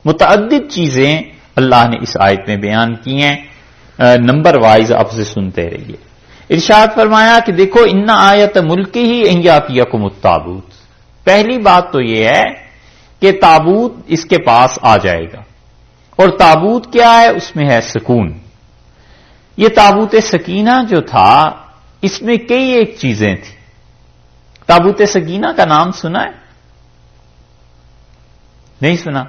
متعدد چیزیں اللہ نے اس آیت میں بیان کی ہیں، نمبر وائز آپ سے سنتے رہیے۔ ارشاد فرمایا کہ دیکھو ان آیت ملکی ہی ان یاتیکم التابوت، پہلی بات تو یہ ہے کہ تابوت اس کے پاس آ جائے گا، اور تابوت کیا ہے؟ اس میں ہے سکون۔ یہ تابوت سکینہ جو تھا اس میں کئی ایک چیزیں تھیں۔ تابوت سکینہ کا نام سنا ہے؟ نہیں سنا؟